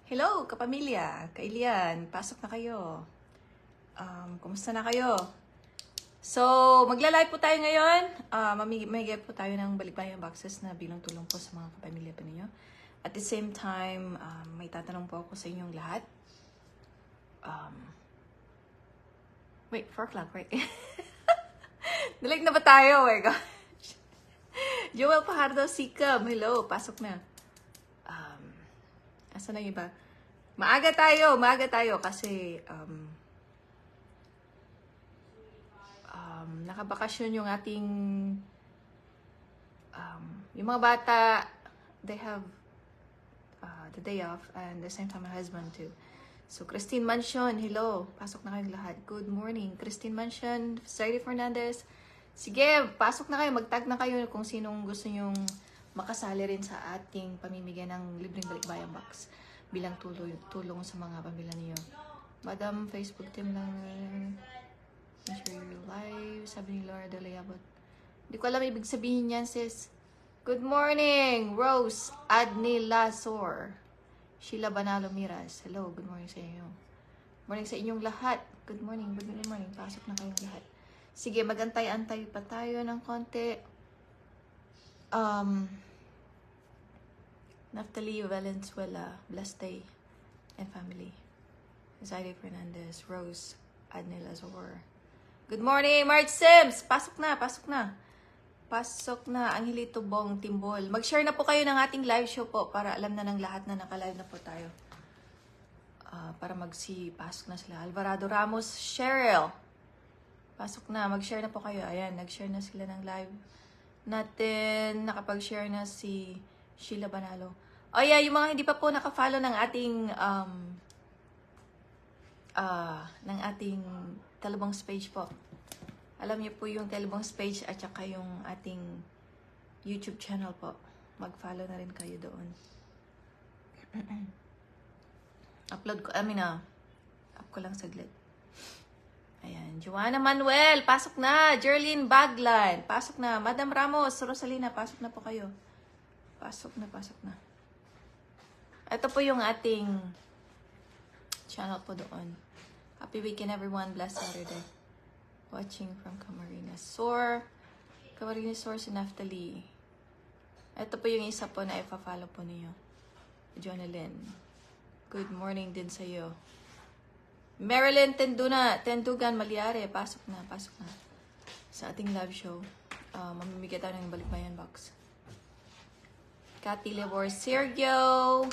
Hello, kapamilya, kailian, pasok na kayo. Kumusta na kayo? So, magla-live po tayo ngayon. Mamigay po tayo ng balikbayan boxes na bilang tulong po sa mga kapamilya po ninyo. At the same time, may tatanong po ako sa inyong lahat. Wait, 4 o'clock, right? Nalig na ba tayo? Oh my gosh. Joel Pajardo, Sikam, hello, pasok na. Asa na yung iba? Maaga tayo kasi nakabakasyon yung ating yung mga bata, they have the day off and the same time my husband too. So Christine Mansion, hello, pasok na kayong lahat. Good morning, Christine Mansion, Sadie Fernandez. Sige, pasok na kayo, mag-tag na kayo kung sinong gusto nyong makasali rin sa ating pamimigay ng libreng balikbayan box bilang tulong sa mga pamilya niyo. Madam, Facebook team lang. Ensure you're live. Sabi ni Laura de Leabot. Hindi ko alam ibig sabihin yan, sis. Good morning, Rose Adni Lasor. Sheila Banalo Miras. Hello, good morning sa inyo. Morning sa inyong lahat. Good morning, good morning. Pasok na kayong lahat. Sige, magantay-antay pa tayo ng konti. Naftali Valenzuela, blessed day and family. Zaire Fernandez, Rose Adnila Zor. Good morning, March Sims! Pasok na, pasok na. Pasok na, Angelito Bong Timbol. Mag-share na po kayo ng ating live show po para alam na ng lahat na naka-live na po tayo. Para pasok na sila. Alvarado Ramos, Cheryl. Pasok na, mag-share na po kayo. Ayan, nag-share na sila ng live natin. Nakapag-share na si Sheila Banalo. O yeah, yung mga hindi pa po naka-follow ng ating Telebongs page po. Alam niyo po yung Telebongs page at saka yung ating YouTube channel po. Mag-follow na rin kayo doon. Up ko lang saglit. Ayan, Joanna Manuel, pasok na. Jerlyn Baglan, pasok na. Madam Ramos, Rosalina, pasok na po kayo. Pasok na, pasok na. Ito po yung ating channel po doon. Happy weekend everyone. Blessed Saturday. Watching from Camarines Sur. Camarines Sur si Naftali. Ito po yung isa po na ipa-follow po niyo. Jonalyn. Good morning din sa iyo. Marilyn Tendugan Malyare. Pasok na, pasok na. Sa ating live show. Mamimigay tayo ng balikbayan box. Cathy Lebor Sergio.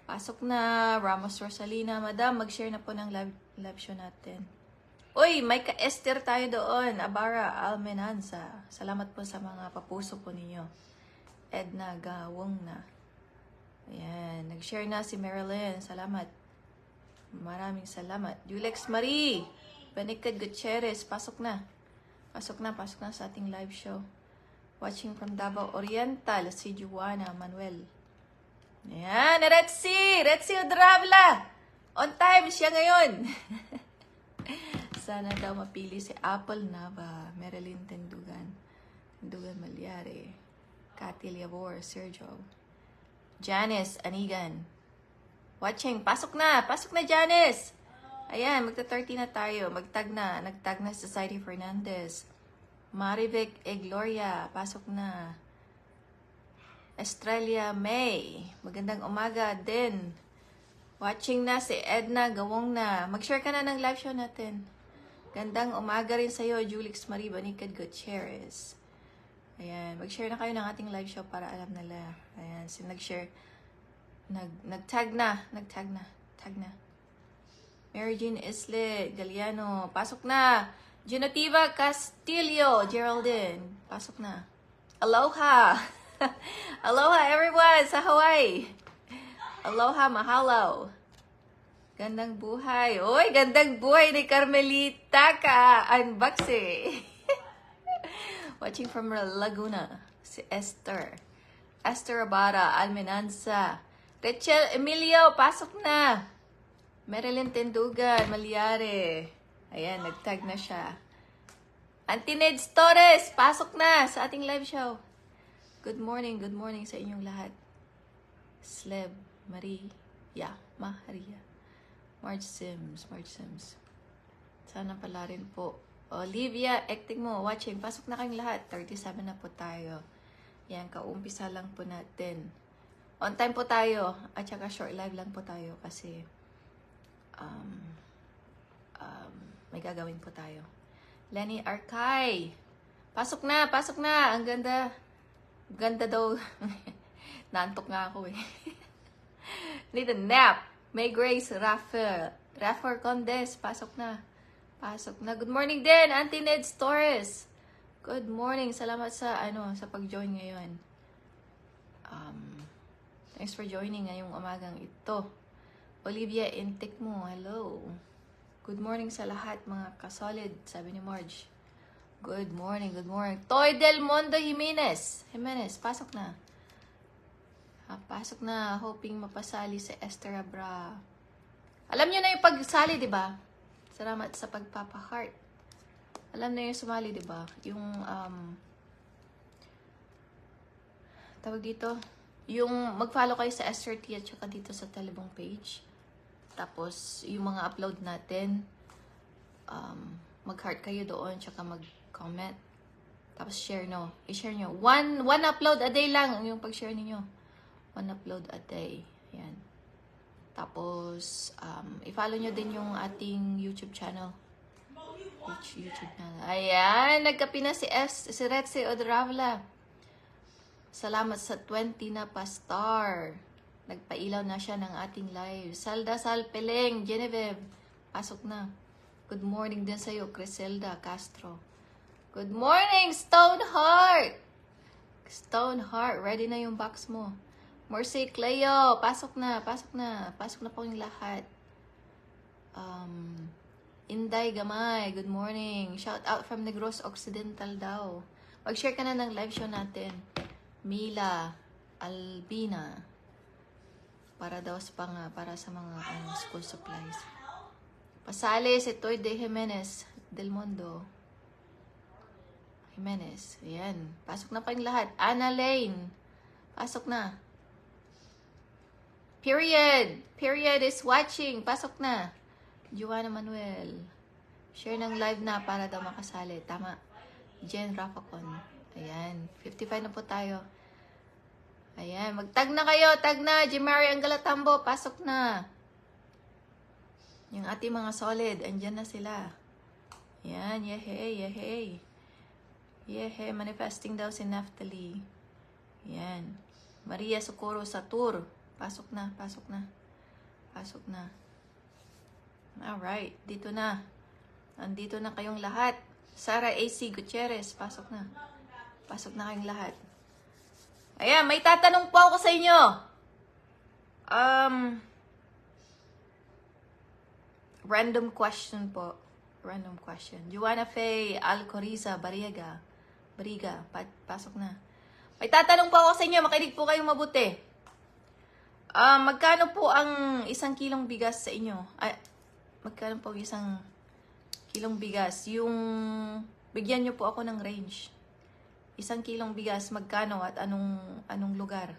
Pasok na. Ramos Rosalina. Madam, mag-share na po ng live show natin. Uy, may ka-Esther tayo doon. Abara Almenanza. Salamat po sa mga papuso po ninyo. Edna Gawong na. Ayan. Nag-share na si Marilyn. Salamat. Maraming salamat. Julex Marie. Benicad Gutierrez. Pasok na. Pasok na. Pasok na sa ating live show. Watching from Davao Oriental, si Juana Manuel. Ayan, Retsi Odravla. On time siya ngayon. Sana daw mapili si Apple Nava, Marilyn Tendugan Malyare, Cathy Liabor, Sergio, Janice Anigan. Watching, pasok na Janice. Ayan, magta-30 na tayo. Nagtag na si Sadie Fernandez. Marivic Gloria, pasok na. Estrella May, magandang umaga din. Watching na si Edna Gawong na. Mag-share ka na ng live show natin. Gandang umaga rin sa'yo, Julix Marie Banicad Gutierrez. Ayan, mag-share na kayo ng ating live show para alam nila. Ayan, nag-share. Nag-tag na. Mary Jean Isle Galiano, pasok na. Genetiva Castillo, Geraldine, pasok na. Aloha! Aloha everyone sa Hawaii! Aloha, mahalo! Gandang buhay. Uy, gandang buhay ni Carmelita ka! Unboxing! Watching from Laguna, si Esther. Esther Abara, Almenanza. Rachel Emilio, pasok na. Marilyn Tendugan, Malyare. Ayan, nag-tag na siya. Auntie Neds Torres, pasok na sa ating live show. Good morning sa inyong lahat. Sleb, Marie, Yeah, Maria. Marge Sims. Sana pala rin po. Olivia, acting mo, watching. Pasok na kayong lahat. 37 na po tayo. Yan, kaumpisa lang po natin. On time po tayo. At saka short live lang po tayo kasi may gagawin po tayo. Lenny Arcay. Pasok na. Ang ganda. Ganda daw. Naantok nga ako eh. Need a nap. May Grace Rafael Condes. Pasok na. Good morning din, Auntie Neds Torres. Good morning. Salamat sa sa pag-join ngayon. Thanks for joining ngayong umagang ito. Olivia Intik mo. Hello. Good morning sa lahat mga kasolid, sabi ni Marge. Good morning. Toy Del Mundo Jimenez, pasok na. Pasok na, hoping mapasali si Esther Abra. Alam niyo na yung pagsali, di ba? Salamat sa pagpapa-heart. Alam na yung sumali, di ba? Yung, tawag dito, yung mag-follow kayo sa Esther T at saka dito sa Telebong page. Tapos, yung mga upload natin, mag-heart kayo doon, tsaka mag-comment. Tapos, share, no? I-share nyo. One upload a day lang yung pag-share niyo. One upload a day. Ayan. Tapos, i-follow nyo din yung ating YouTube channel. YouTube channel. Ayan, nagkapi na si Retse Odravla. Salamat sa 20 na pa-star. Nagpailaw na siya ng ating live. Salda Salpeleng, Genevieve. Pasok na. Good morning din sa'yo, Criselda Castro. Good morning, Stoneheart. Ready na yung box mo. Mercy Cleo, pasok na po yung lahat. Inday Gamay, good morning. Shout out from Negros Occidental daw. Mag-share ka na ng live show natin. Mila Albina. Para sa mga school supplies. Pasali si Toy de Jimenez Del Mundo. Ayan. Pasok na pa yung lahat. Anna Lane. Pasok na. Period is watching. Pasok na. Joanna Manuel. Share ng live na para daw makasali. Tama. Jen Rafacon. Ayan. 55 na po tayo. Ayan. Mag-tag na kayo. Tag na. Jimari Angalatambo. Pasok na. Yung ating mga solid. Andyan na sila. Ayan. Yehey. Manifesting daw si Naftali. Ayan. Maria Socorro Satur. Pasok na. Alright, dito na. Andito na kayong lahat. Sarah AC Gutierrez, pasok na. Pasok na kayong lahat. Ayan, may tatanong po ako sa inyo. Random question po. Joanna Faye Alcoriza Bariga, pasok na. May tatanong po ako sa inyo. Makinig po kayong mabuti. Magkano po ang 1 kilong bigas sa inyo? Magkano po 1 kilong bigas? Yung, bigyan nyo po ako ng range. 1 kilong bigas, magkano at anong lugar?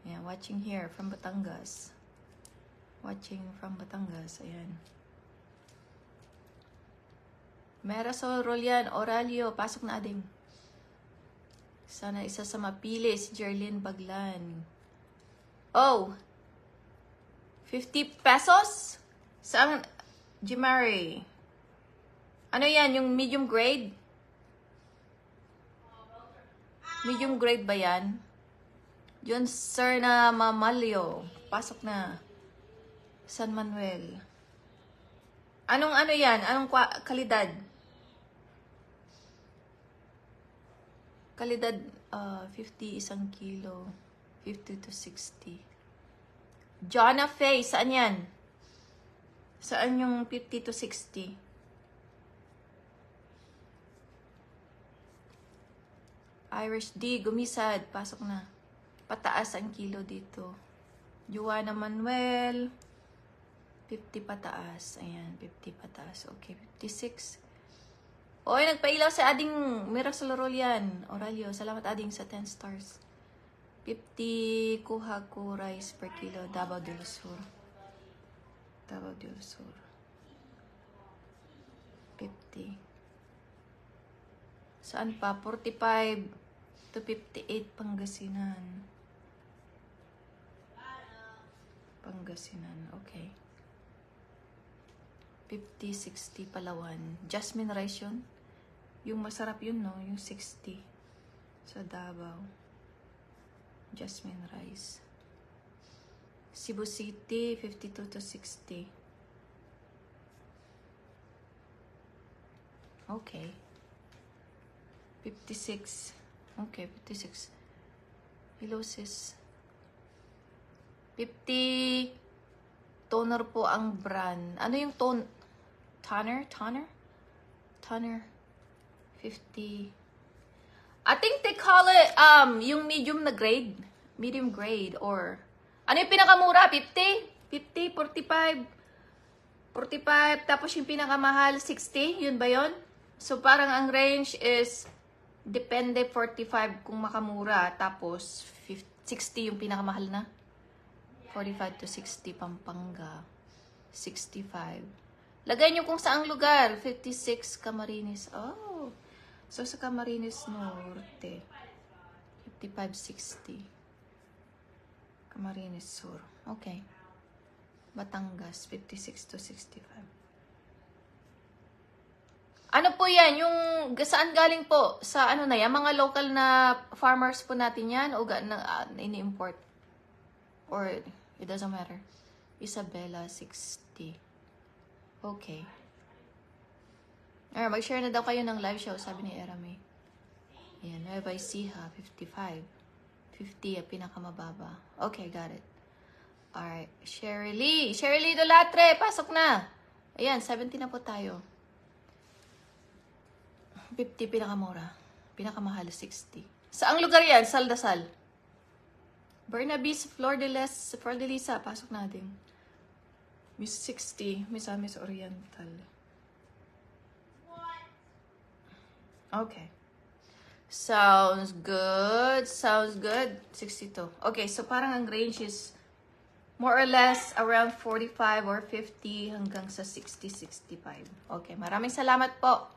Ayan, watching here from Batangas. Ayan. Merasol Rolian Oralio, pasok na ading. Sana isa sa mapili si Jerlyn Baglan. Oh, 50 pesos? Saan? Jimari. Ano yan? Yung medium grade? Medium grade ba yan? Yun, sir na Mamalio. Pasok na. San Manuel. Anong yan? Anong kalidad? Kalidad, 50 1 kilo. 50 to 60. Jonna Faye, saan yan? Saan yung 50 to 60? Irish D, Gumisad, pasok na. Pataas ang kilo dito. Joanna Manuel, 50 pataas. Ayan, 50 pataas. Okay, 56. Oy, nagpailaw sa ading Mirasol Rolian. Oralio, salamat ading sa 10 stars. 50 kuha ko rice per kilo, Davao del Sur. Davao del Sur. 50. Saan pa? 45 to 58 Pangasinan. Pangasinan, okay. 50, 60 Palawan. Jasmine rice yun. Yung masarap yun, no? Yung 60 sa Davao. Jasmine rice. Cebu City, 52 to 60. Okay. 56. Okay, 56. Hello, sis. 50 toner po ang brand. Ano yung toner? Toner? Toner. 50. I think they call it, yung medium na grade. Medium grade or, ano yung pinakamura? 50? 50, 45. 45, tapos yung pinakamahal, 60. Yun ba yun? So, parang ang range is, depende 45 kung makamura. Tapos, 60 yung pinakamahal na. 45 to 60, Pampanga. 65. Lagay nyo kung saang lugar. 56, Camarines. Oh. So, sa Camarines Norte. 55, 60. Camarines Sur. Okay. Batangas, 56 to 65. Ano po yan? Yung saan galing po? Sa ano na yan? Mga local na farmers po natin yan? O ini-import? Or it doesn't matter? Isabela, 60. Okay. Alright, mag-share na daw kayo ng live show, sabi ni Erame. Ayan, Nueva Ecija, 55. 50, pinakamababa. Okay, got it. Alright, Sherry Lee Dolatre, pasok na. Ayan, 70 na po tayo. 50 pinakamura. Pinakamahal 60. Saang lugar yan? Saldasal. Bernabis, Flor de Lisa, pasok natin. Miss 60, Misamis Oriental. Okay. Sounds good. 62. Okay, so parang ang range is more or less around 45 or 50 hanggang sa 60, 65. Okay, maraming salamat po.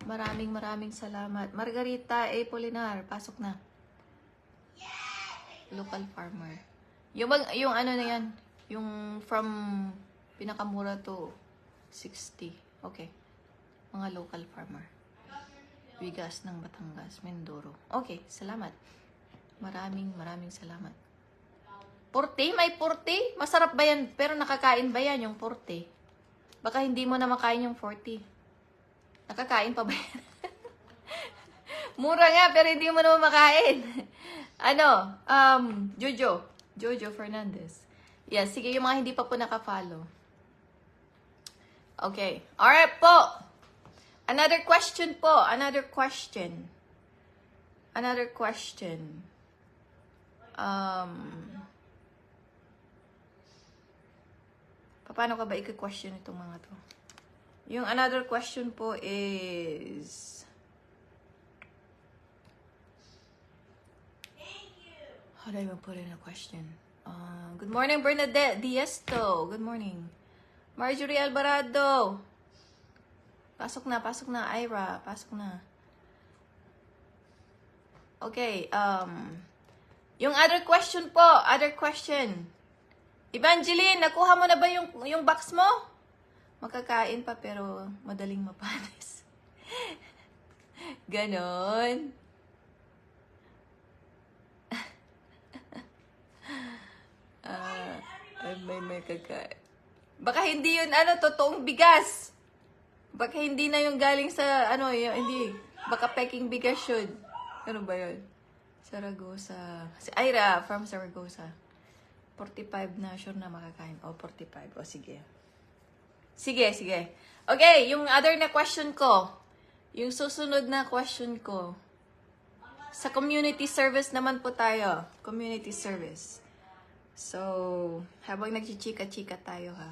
Maraming salamat. Margarita A. Polinar, pasok na. Local farmer. Yung ano na yan, yung from pinakamura to 60. Okay. Mga local farmer. Bigas ng Batangas, Mindoro. Okay, salamat. Maraming salamat. Porte? May porte? Masarap ba yan? Pero nakakain ba yan yung porte? Baka hindi mo na makain yung 40. Nakakain pa ba yan? Mura nga, pero hindi mo na makain. Ano? Jojo Fernandez. Yes, sige, yung mga hindi pa po nakafollow. Okay. Alright po. Another question po. Another question. Paano ka ba i-question itong mga to? Yung another question po is... How do I put in a question? Good morning, Bernadette Diesto. Good morning. Marjorie Alvarado. Pasok na. Ira, pasok na. Okay, yung other question po. Evangeline, nakuha mo na ba yung box mo? Makakain pa pero madaling mapanis. Ganon. May kakain. Baka hindi yun, totoong bigas. Baka hindi na yung galing sa, hindi. Baka peking bigas yun. Ano ba yun? Saragosa. Si Ira from Saragosa. 45 na, sure na makakain. 45. Sige. Sige. Okay, yung other na question ko. Yung susunod na question ko. Sa community service naman po tayo. Community service. So, habang nagchichika-chika tayo ha.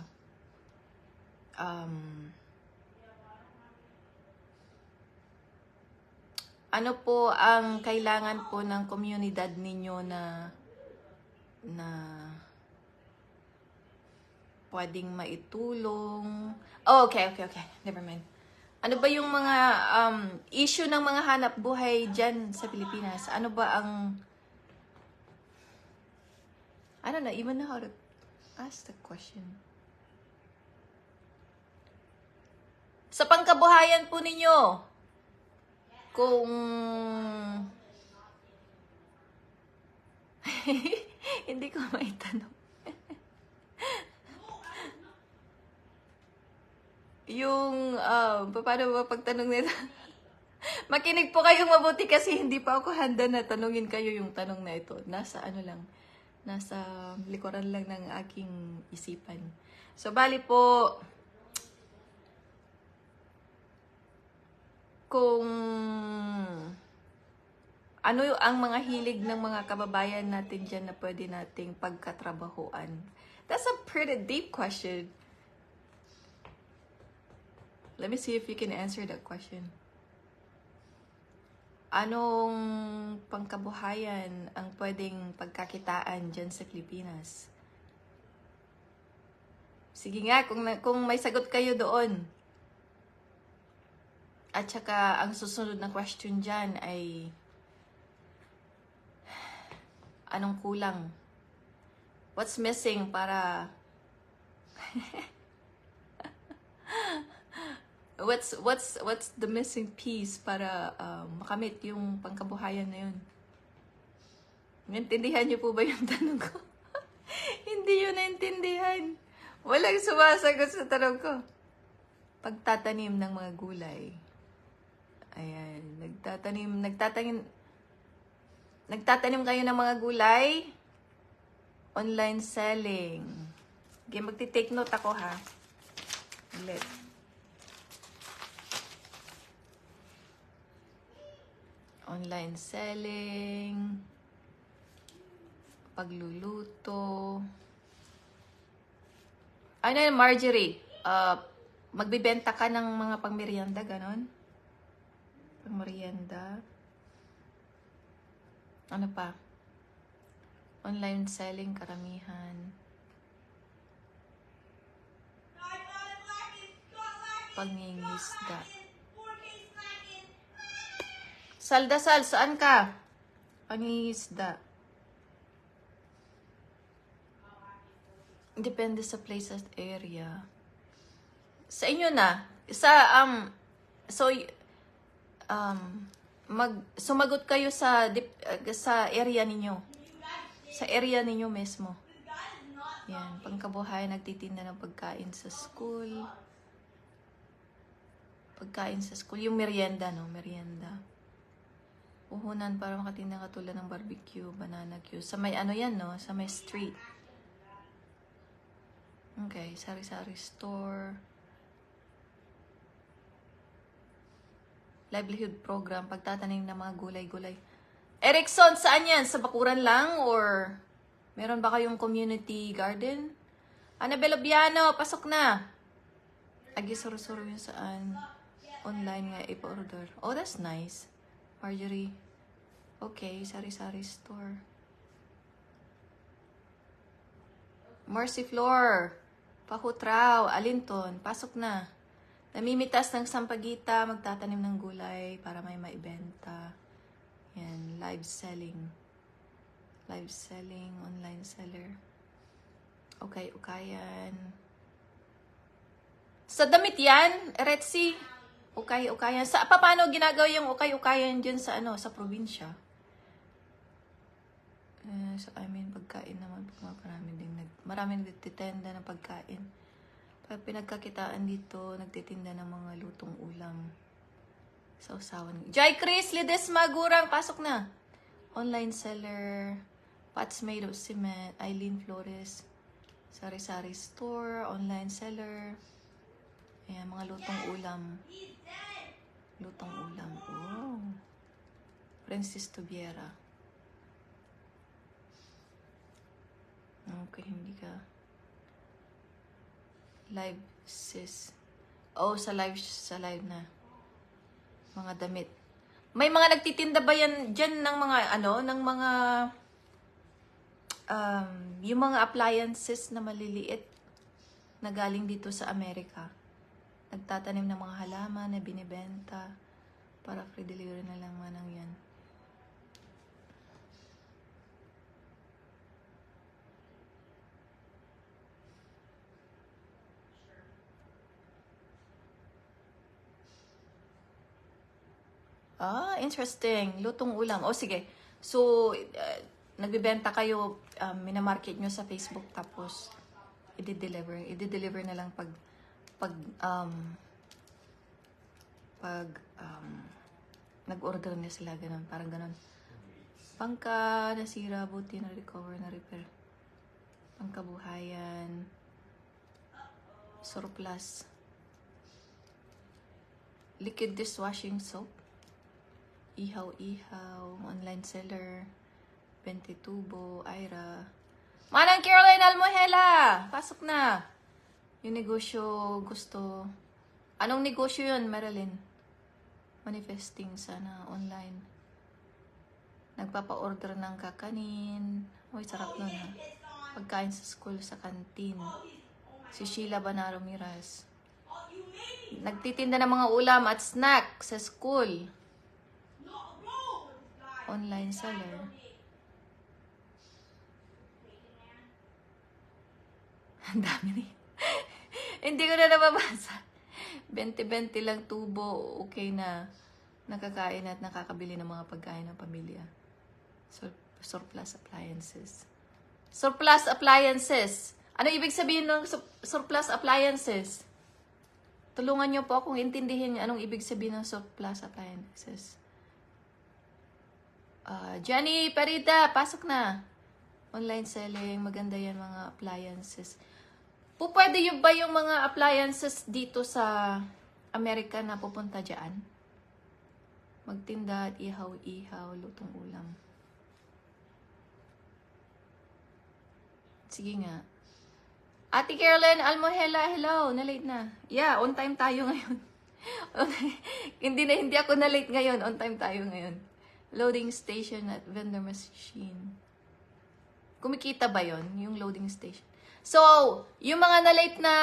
Ano po ang kailangan po ng komunidad ninyo na pwedeng maitulong? Oh, okay. Never mind. Ano ba yung mga issue ng mga hanap buhay dyan sa Pilipinas? Ano ba ang... I don't know even know how to ask the question. Sa pangkabuhayan po ninyo, kung... Hindi ko maitanong. Yung, paano ba pagtanong nila? Makinig po kayong mabuti kasi hindi pa ako handa na tanungin kayo yung tanong na ito. Nasa ano lang, nasa likuran lang ng aking isipan. So, bali po, kung ano ang mga hilig ng mga kababayan natin dyan na pwede nating pagkatrabahuan. That's a pretty deep question. Let me see if you can answer that question. Anong pangkabuhayan ang pwedeng pagkakitaan dyan sa Pilipinas? Sige nga, kung may sagot kayo doon. At saka, ang susunod na question dyan ay, anong kulang? What's missing para... What's the missing piece para makamit yung pangkabuhayan na yun? Naintindihan niyo po ba yung tanong ko? Hindi yun naintindihan. Walang sumasagot sa tanong ko. Pagtatanim ng mga gulay. Ayan, nagtatanim kayo ng mga gulay. Online selling. Okay, magti-take note ako ha. Ulit. Online selling, pagluluto. Ano yun, Marjorie? Magbibenta ka ng mga pangmerienda, ganon? Pangmerienda. Ano pa? Online selling, karamihan. Pangingisda. Saldasal, saan ka? Pangingisda. Depende sa place at area. Sa inyo na. Sumagot kayo sa area ninyo. Sa area ninyo mismo. Yan, pangkabuhay, nagtitinda ng pagkain sa school. Pagkain sa school. Yung merienda, no? Merienda. Puhunan para makatinda katulad ng barbecue, banana queue. Sa may ano yan, no? Sa may street. Okay, sari-sari store. Livelihood program, pagtatanim ng mga gulay-gulay. Erickson, saan yan? Sa bakuran lang? Or meron ba kayong community garden? Annabel Obiano, pasok na. Agi, suro-suro yun saan. Online nga, ipa-order. Oh, that's nice. Marjorie. Okay, sari-sari store. Mercy Floor. Pahutraw. Alinton. Pasok na. Namimitas ng sampagita. Magtatanim ng gulay para may maibenta. Yan. Live selling. Live selling. Online seller. Okay, ukayan. Sa damit yan, Retsi. Ukay-ukayan. Paano ginagawa yung ukay-ukayan dyan sa probinsya? Pagkain naman. Maraming nagtitenda ng pagkain. Pag pinagkakitaan dito, nagtitinda ng mga lutong ulam. Sa usawan. Jai Chris, Lidesma, Gurang, pasok na. Online seller. Pots made of cement. Eileen Flores. Sari-sari store. Online seller. Ayan, mga lutong ulam. Lutong ulam. Oh. Francis Tubiera. Okay, hindi ka. Live sis. Oh, sa live na. Mga damit. May mga nagtitinda ba yan dyan ng mga ng mga yung mga appliances na maliliit na galing dito sa Amerika. Nagtatanim ng mga halaman na binibenta para free delivery na lang manang yan. Interesting. Lutong ulam. O sige. So, nagbibenta kayo, minamarket nyo sa Facebook, tapos i-deliver. I-deliver na lang pag nag-order na sila, ganun. Parang ganun. Pangka nasira, buti na recover, na repair. Pangkabuhayan. Surplus. Liquid dishwashing soap. Ihaw-ihaw, online seller, 20 tubo, Ira. Manang Caroline Almohela! Pasok na! Yung negosyo gusto. Anong negosyo yun, Marilyn? Manifesting sana online. Nagpapa-order ng kakanin. Uy, sarap nun ha. Pagkain sa school, sa kantin. Si Sheila Banaro Miras. Nagtitinda ng mga ulam at snack sa school. Online seller. Ang dami rin. Hindi ko na nababasa. 20-20 lang tubo. Okay na. Nakakain at nakakabili ng mga pagkain ng pamilya. Surplus appliances. Surplus appliances. Ano ibig sabihin ng surplus appliances? Tulungan niyo po akong intindihin anong ibig sabihin ng surplus appliances. Jenny Perita, pasok na. Online selling, maganda yan mga appliances. Pwede yun ba yung mga appliances dito sa Amerika na pupunta dyan? Magtinda at ihaw-ihaw, lutong ulam. Sige nga. Ate Caroline Almohela, hello, na-late na. Yeah, on time tayo ngayon. Hindi ako na-late ngayon, on time tayo ngayon. Loading station at vendor machine. Kumikita ba yon yung loading station? So, yung mga na-late na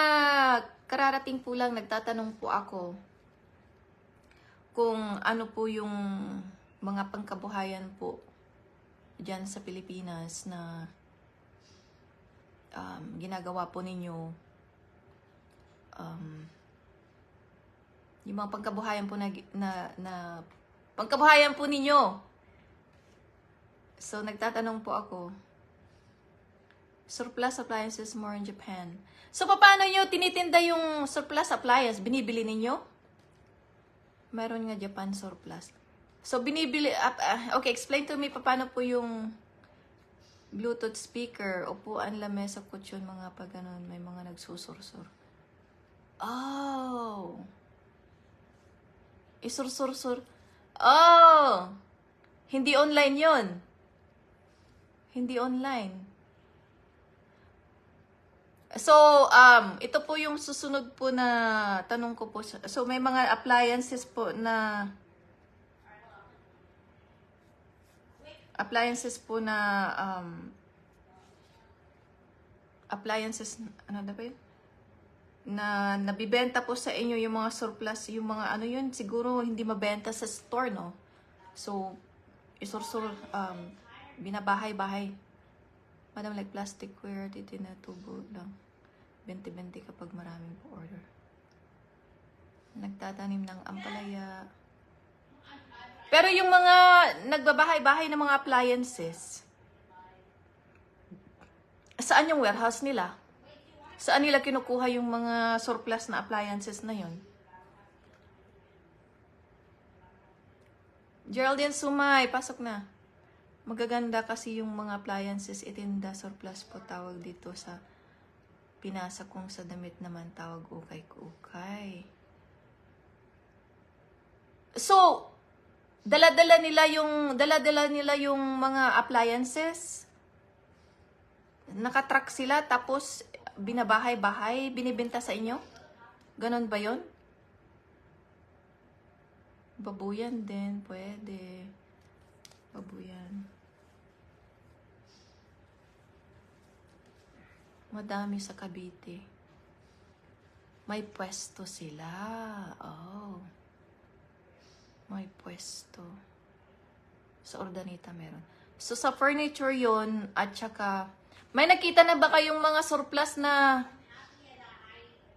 kararating po lang, nagtatanong po ako kung ano po yung mga pangkabuhayan po dyan sa Pilipinas na ginagawa po ninyo. Yung mga pangkabuhayan po na pangkabuhayan po ninyo. So, nagtatanong po ako. Surplus appliances more in Japan. So, paano nyo tinitinda yung surplus appliance? Binibili ninyo? Meron nga Japan surplus. So, binibili... okay, explain to me paano po yung Bluetooth speaker, upuan, lamesa, kutsyon, mga pag ganun. May mga nagsusursur. Oh! Isursur-sur. Oh! Hindi online yon. Hindi online. So, ito po yung susunod po na tanong ko po. So, may mga appliances po na appliances, ano na ba yun? Na nabibenta po sa inyo yung mga surplus, yung mga ano yun, siguro hindi mabenta sa store, no? So, isursur, binabahay-bahay. Madam, like plasticware, dito na tubo lang. 20-20 kapag maraming po order. Nagtatanim ng ampalaya. Pero yung mga nagbabahay-bahay ng mga appliances, saan yung warehouse nila? Saan nila kinukuha yung mga surplus na appliances na yun? Geraldine Sumay, pasok na. Magaganda kasi yung mga appliances, itinda surplus po tawag dito sa pinasa kong sa damit naman tawag ukay-ukay. So, dala-dala nila yung mga appliances. Nakatrack sila tapos binabahay-bahay, binibenta sa inyo? Ganon ba 'yon? Babuyan din, pwede. Babuyan. Madami sa Cavite. May pwesto sila. Oh. May pwesto. Sa Urdaneta meron. So, sa furniture yon at saka, may nakita na ba kayong mga surplus na,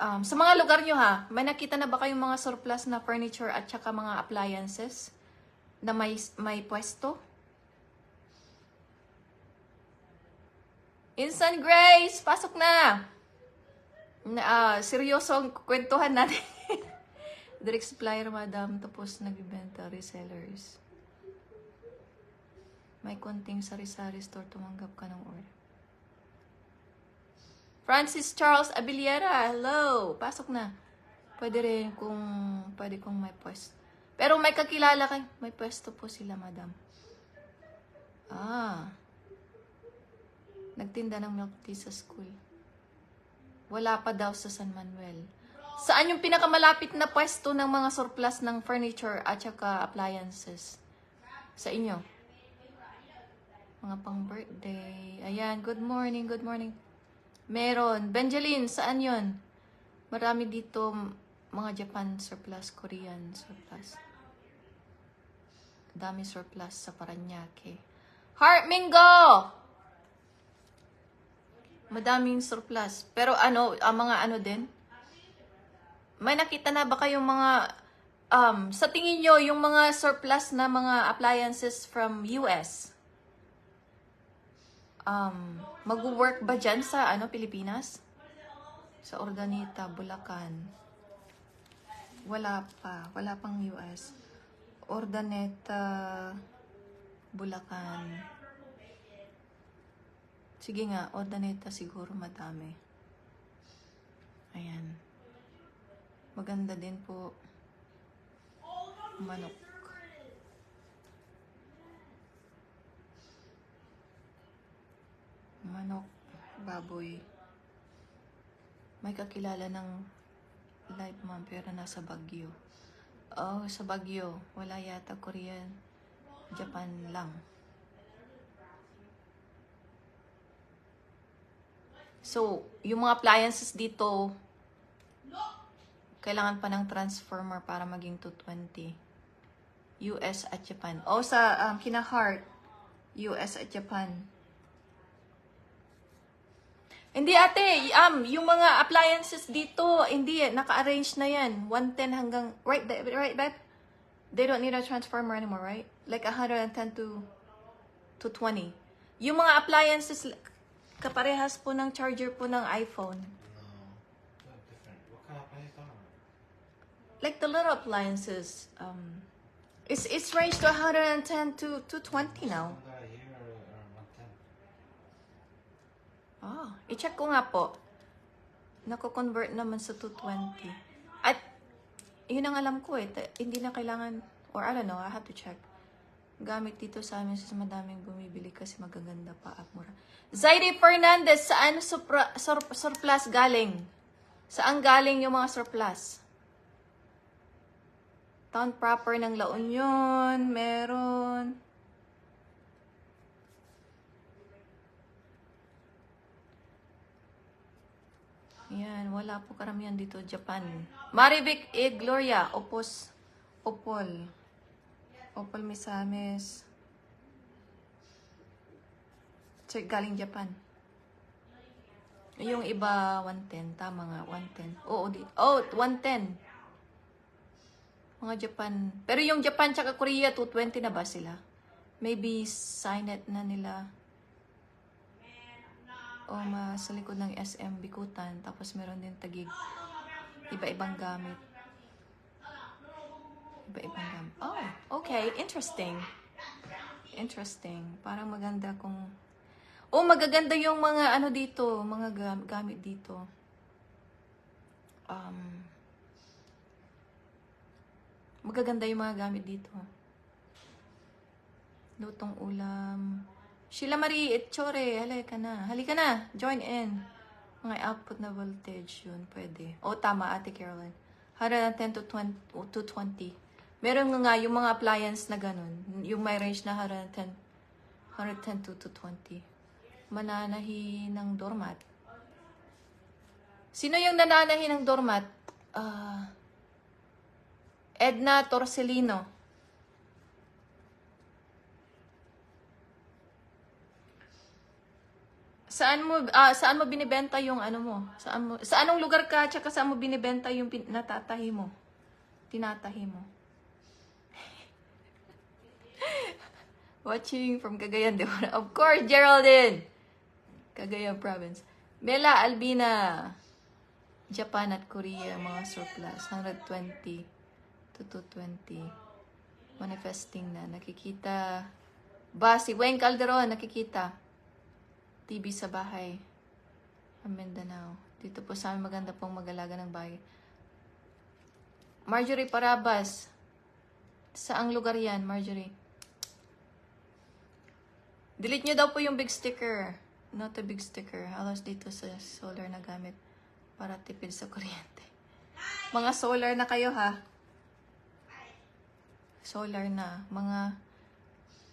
sa mga lugar nyo ha, may nakita na ba kayong mga surplus na furniture at saka mga appliances na may pwesto? Instant Grace, pasok na! Seryosong kwentuhan natin. Direct supplier, madam, tapos nagbibenta, resellers. May konting sari-sari store, tumanggap ka ng order. Francis Charles Abiliera, hello! Pasok na. Pwede rin pwede kung may pwesto. Pero may kakilala kayo. May pwesto po sila, madam. Nagtinda ng milk tea sa school. Wala pa daw sa San Manuel. Saan yung pinakamalapit na pwesto ng mga surplus ng furniture at saka appliances? Sa inyo? Mga pang birthday. Ayan, good morning, good morning. Meron. Benjaline, saan yon? Marami dito mga Japan surplus, Korean surplus. Dami surplus sa Paranaque. Heart Mingo! Madaming surplus. Pero ang mga din? May nakita na ba kayong mga, sa tingin nyo, yung mga surplus na mga appliances from US? Mag-work ba dyan sa, Pilipinas? Sa Urdaneta, Bulacan. Wala pa. Wala pang US. Urdaneta, Bulacan. Sige nga, Urdaneta siguro madami. Ayan. Maganda din po. Manok. Manok, baboy. May kakilala ng live mom pero nasa Baguio. Oh, sa Baguio. Wala yata Korean. Japan lang. So, yung mga appliances dito, kailangan pa ng transformer para maging 220. US at Japan. O sa kina-heart, US at Japan. Hindi ate, yung mga appliances dito, hindi naka-arrange na yan. 110 hanggang, right, babe? They don't need a transformer anymore, right? Like 110 to 20. Yung mga appliances, kaparehas po ng charger po ng iPhone. No, different. What kind of appliances are there? Like the little appliances, it's ranged to 110 to 220 now. Some that are here are 110. I-check ko nga po. Nako-convert naman sa 220. At, yun ang alam ko hindi na kailangan, or I don't know, I have to check. Gamit dito sa amin sa madaming bumibili kasi magaganda pa at mura. Zaire Fernandez, saan surplus galing? Saan galing yung mga surplus? Town proper ng La Union, meron. Yan, wala po karamihan dito, Japan. Marivic E. Gloria, Opol Misamis. Check, galing Japan. Yung iba, 110. Tama nga, 110. Oo, 110. Mga Japan. Pero yung Japan tsaka Korea, 220 na ba sila? Maybe signet na nila. O sa likod ng SM Bikutan. Tapos meron din tagig. Iba-ibang gamit. Iba-ibang gamit. Oh, okay. Interesting. Parang maganda kung... Oh, magaganda yung mga dito. Mga gamit dito. Magaganda yung mga gamit dito. Lutong ulam. Sheila Marie Etchore, halika na. Join in. Mga output na voltage, yun, pwede. O, tama, Ate Caroline. 110 to 20. Meron nga yung mga appliance na ganun. Yung may range na 110 to 20. Mananahi ng doormat. Sino yung nananahi ng doormat? Edna Torcelino. Saan mo binibenta yung ano mo? Sa anong lugar ka tsaka saan mo binibenta yung natatahi mo? Tinatahi mo. Watching from Cagayan de Oro. Of course, Geraldine. Cagayan province. Mela Albina. Japan at Korea, mga surplus. 120 to 220. Manifesting na. Nakikita. Si Wayne Calderon, nakikita. TV sa bahay. Mindanao. Dito po sa amin maganda pong mag-alaga ng bahay. Marjorie Parabas. Saang lugar yan, Marjorie? Delete nyo daw po yung big sticker. Not a big sticker. Halos dito sa solar na gamit. Para tipid sa kuryente. Mga solar na kayo, ha? Solar na. Mga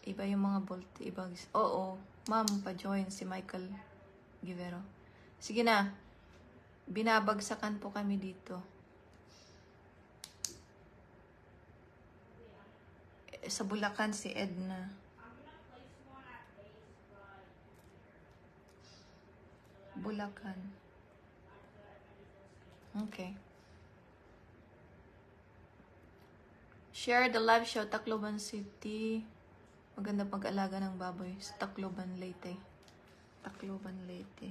iba yung mga volt. Iba. Oo. Ma'am, pa-join si Michael Givero. Sige na. Binabagsakan po kami dito. Sa Bulacan si Edna. Bulacan. Okay. Share the live show, Tacloban City. Maganda pag-alaga ng baboy sa Tacloban, Leyte. Tacloban, Leyte.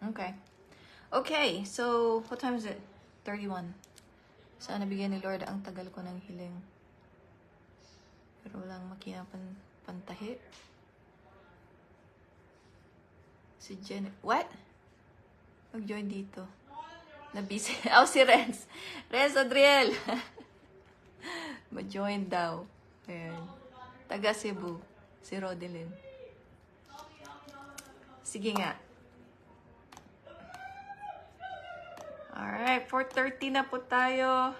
Okay. Okay, so what time is it? 31. Sana bigyan ni Lord ang tagal ko ng hiling. Pero walang makina pantahi. Si Jen... What? Mag-join dito. Na-busy. Si Renz. Renz Adriel. Ma-join daw. Ayan. Taga Cebu. Si Rodelyn. Sige nga. Alright. 4:30 na po tayo.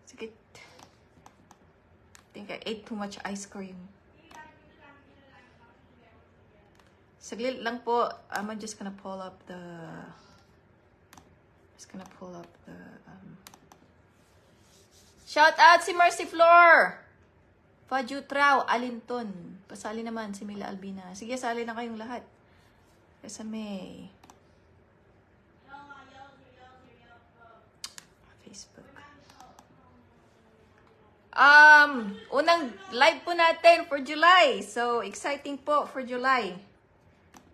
Sige. I think I ate too much ice cream. Saglit lang po. I'm just gonna pull up the... Shout out si Mercy Floor! Fajutrao, Alinton. Pasali naman si Mila Albina. Sige, sali na kayong lahat. Kasame. Facebook. Unang live po natin for July. So, exciting po for July.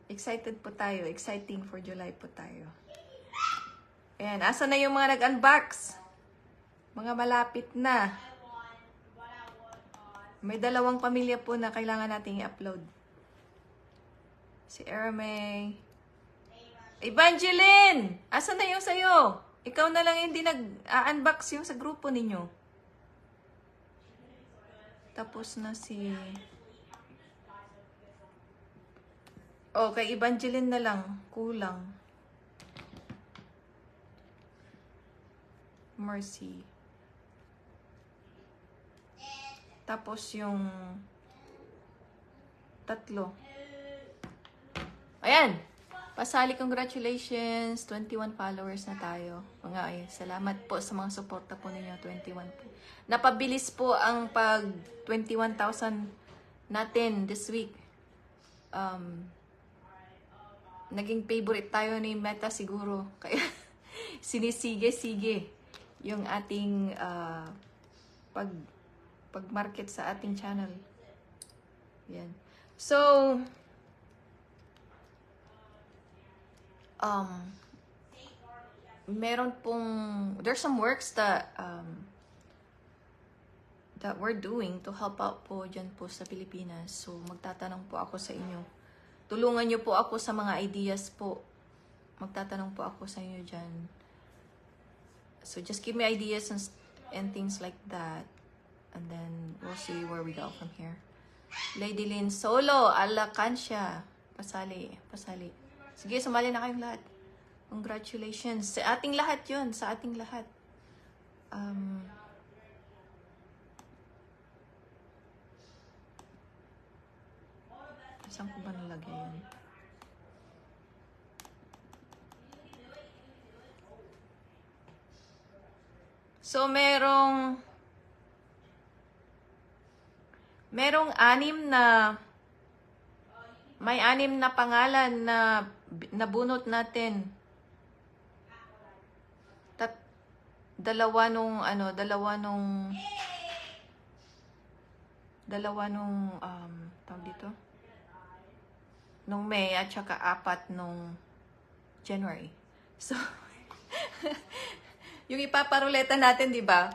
Excited po tayo. Exciting for July po tayo. Ayan. Asa na yung mga nag-unbox? Mga malapit na. May 2 pamilya po na kailangan nating i-upload. Si Erme. Evangeline! Asa na yung sayo? Ikaw na lang hindi nag-unbox yung sa grupo ninyo. Tapos na si... Oh, kay Evangeline na lang. Kulang. Mercy. Tapos yung 3. Ayan. Pasali, congratulations. 21 followers na tayo. Mga ay, salamat po sa mga suporta po ninyo. 21 po. Napabilis po ang pag 21,000 natin this week. Naging favorite tayo ni Meta siguro. Kaya sinisige-sige yung ating pag-market sa ating channel. Yan. So, meron pong, there's some works that we're doing to help out po dyan po sa Pilipinas. So, magtatanong po ako sa inyo. Tulungan niyo po ako sa mga ideas po. Magtatanong po ako sa inyo dyan. So, just give me ideas and things like that. And then, we'll see where we go from here. Lady Lynn Solo, Alacancia. Pasali. Sige, sumali na kayong lahat. Congratulations. Sa ating lahat yun. Sa ating lahat. Saan ko ba nalagay yun? So, merong may 6 na pangalan na nabunot natin. Dalawa nung tawag dito? Nung May at saka 4 nung January. So, yung ipaparuleta natin, di ba?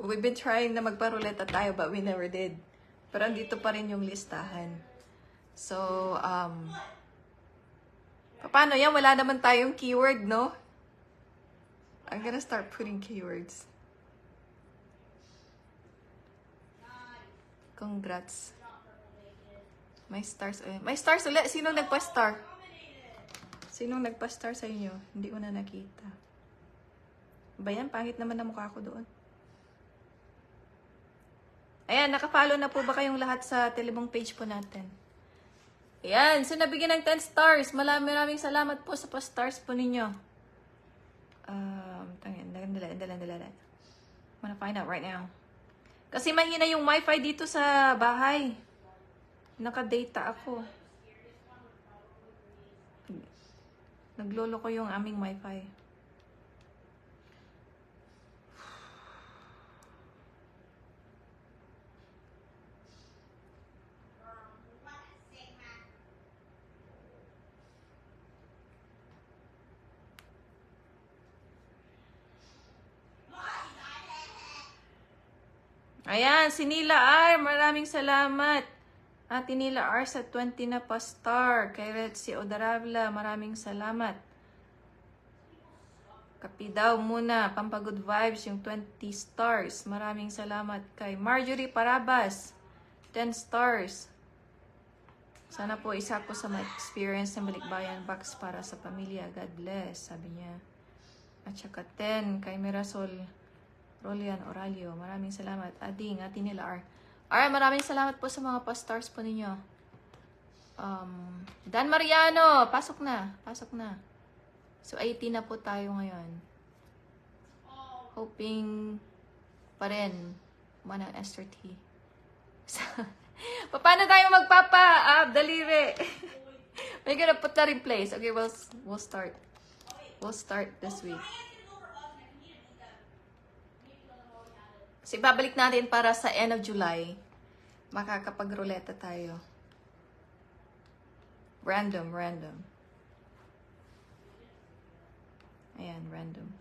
We've been trying na magparuleta tayo but we never did. Pero andito pa rin yung listahan. So, paano yan? Wala naman tayong keyword, no? I'm gonna start putting keywords. Congrats. May stars ulit. May stars ulit. Sinong nagpa-star? Sinong nagpa-star sa inyo? Hindi ko na nakita. Ba yan? Pangit naman na mukha ko doon. Ayan, nakafollow na po ba kayong lahat sa Telebong page po natin? Ayan, so nabigyan ng 10 stars. Maraming salamat po sa pa-stars po ninyo. Dala. I'm gonna find out right now. Kasi mahina yung wifi dito sa bahay. Naka-data ako. Naglolo ko yung aming wifi. Ayan, si Nila R. Maraming salamat. Ate Nila R sa 20 na pa-star. Kay Retsi Odaravla, maraming salamat. Kapi daw muna, Pampagood Vibes, yung 20 stars. Maraming salamat. Kay Marjorie Parabas, 10 stars. Sana po isa ko sa ma-experience ng Balikbayan Box para sa pamilya. God bless, sabi niya. At saka 10 kay Mirasol Rolian Oralio. Maraming salamat. Ading, Ate Nila R. Alright, maraming salamat po sa mga pa-stars po ninyo. Dan Mariano, pasok na. So, 80 na po tayo ngayon. Hoping pa rin manang Esther T. So, paano tayo daliri? We're gonna put that in place. Okay, we'll start. We'll start this week. So, ibabalik natin para sa end of July. Makakapag-ruleta tayo. Random. Ayan, random.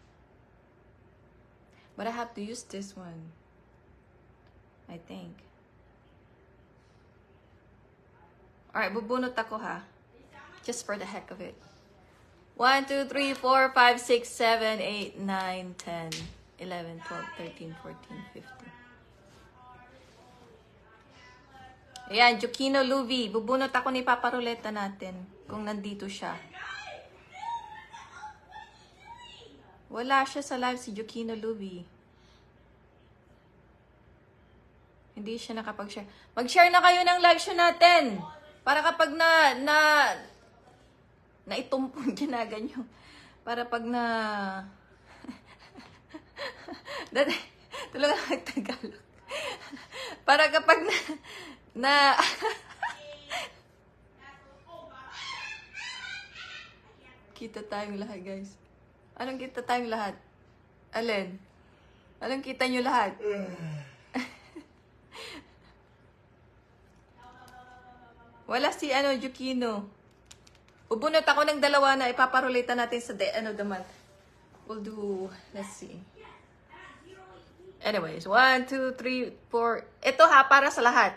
But I have to use this one. I think. Alright, bubunot ako ha. Just for the heck of it. 1, 2, 3, 4, 5, 6, 7, 8, 9, 10. 11, 12, 13, 14, 15. Ayan, Jokino Luvi. Bubunot ako ni Papa Ruleta natin kung nandito siya. Wala siya sa live si Jokino Luvi. Hindi siya nakapag-share. Mag-share na kayo ng live show natin. Para kapag naitumpong ginaganyo. Para pag tulungan ako Tagalog. Para kapag kita tayong lahat, guys. Anong kita tayong lahat? Alin? Anong kita nyo lahat? Wala si Jukino. Ubunot ako ng 2 na ipaparulita natin sa end of the month. We'll do, let's see. Anyways, 1, 2, 3, 4. Ito ha, para sa lahat.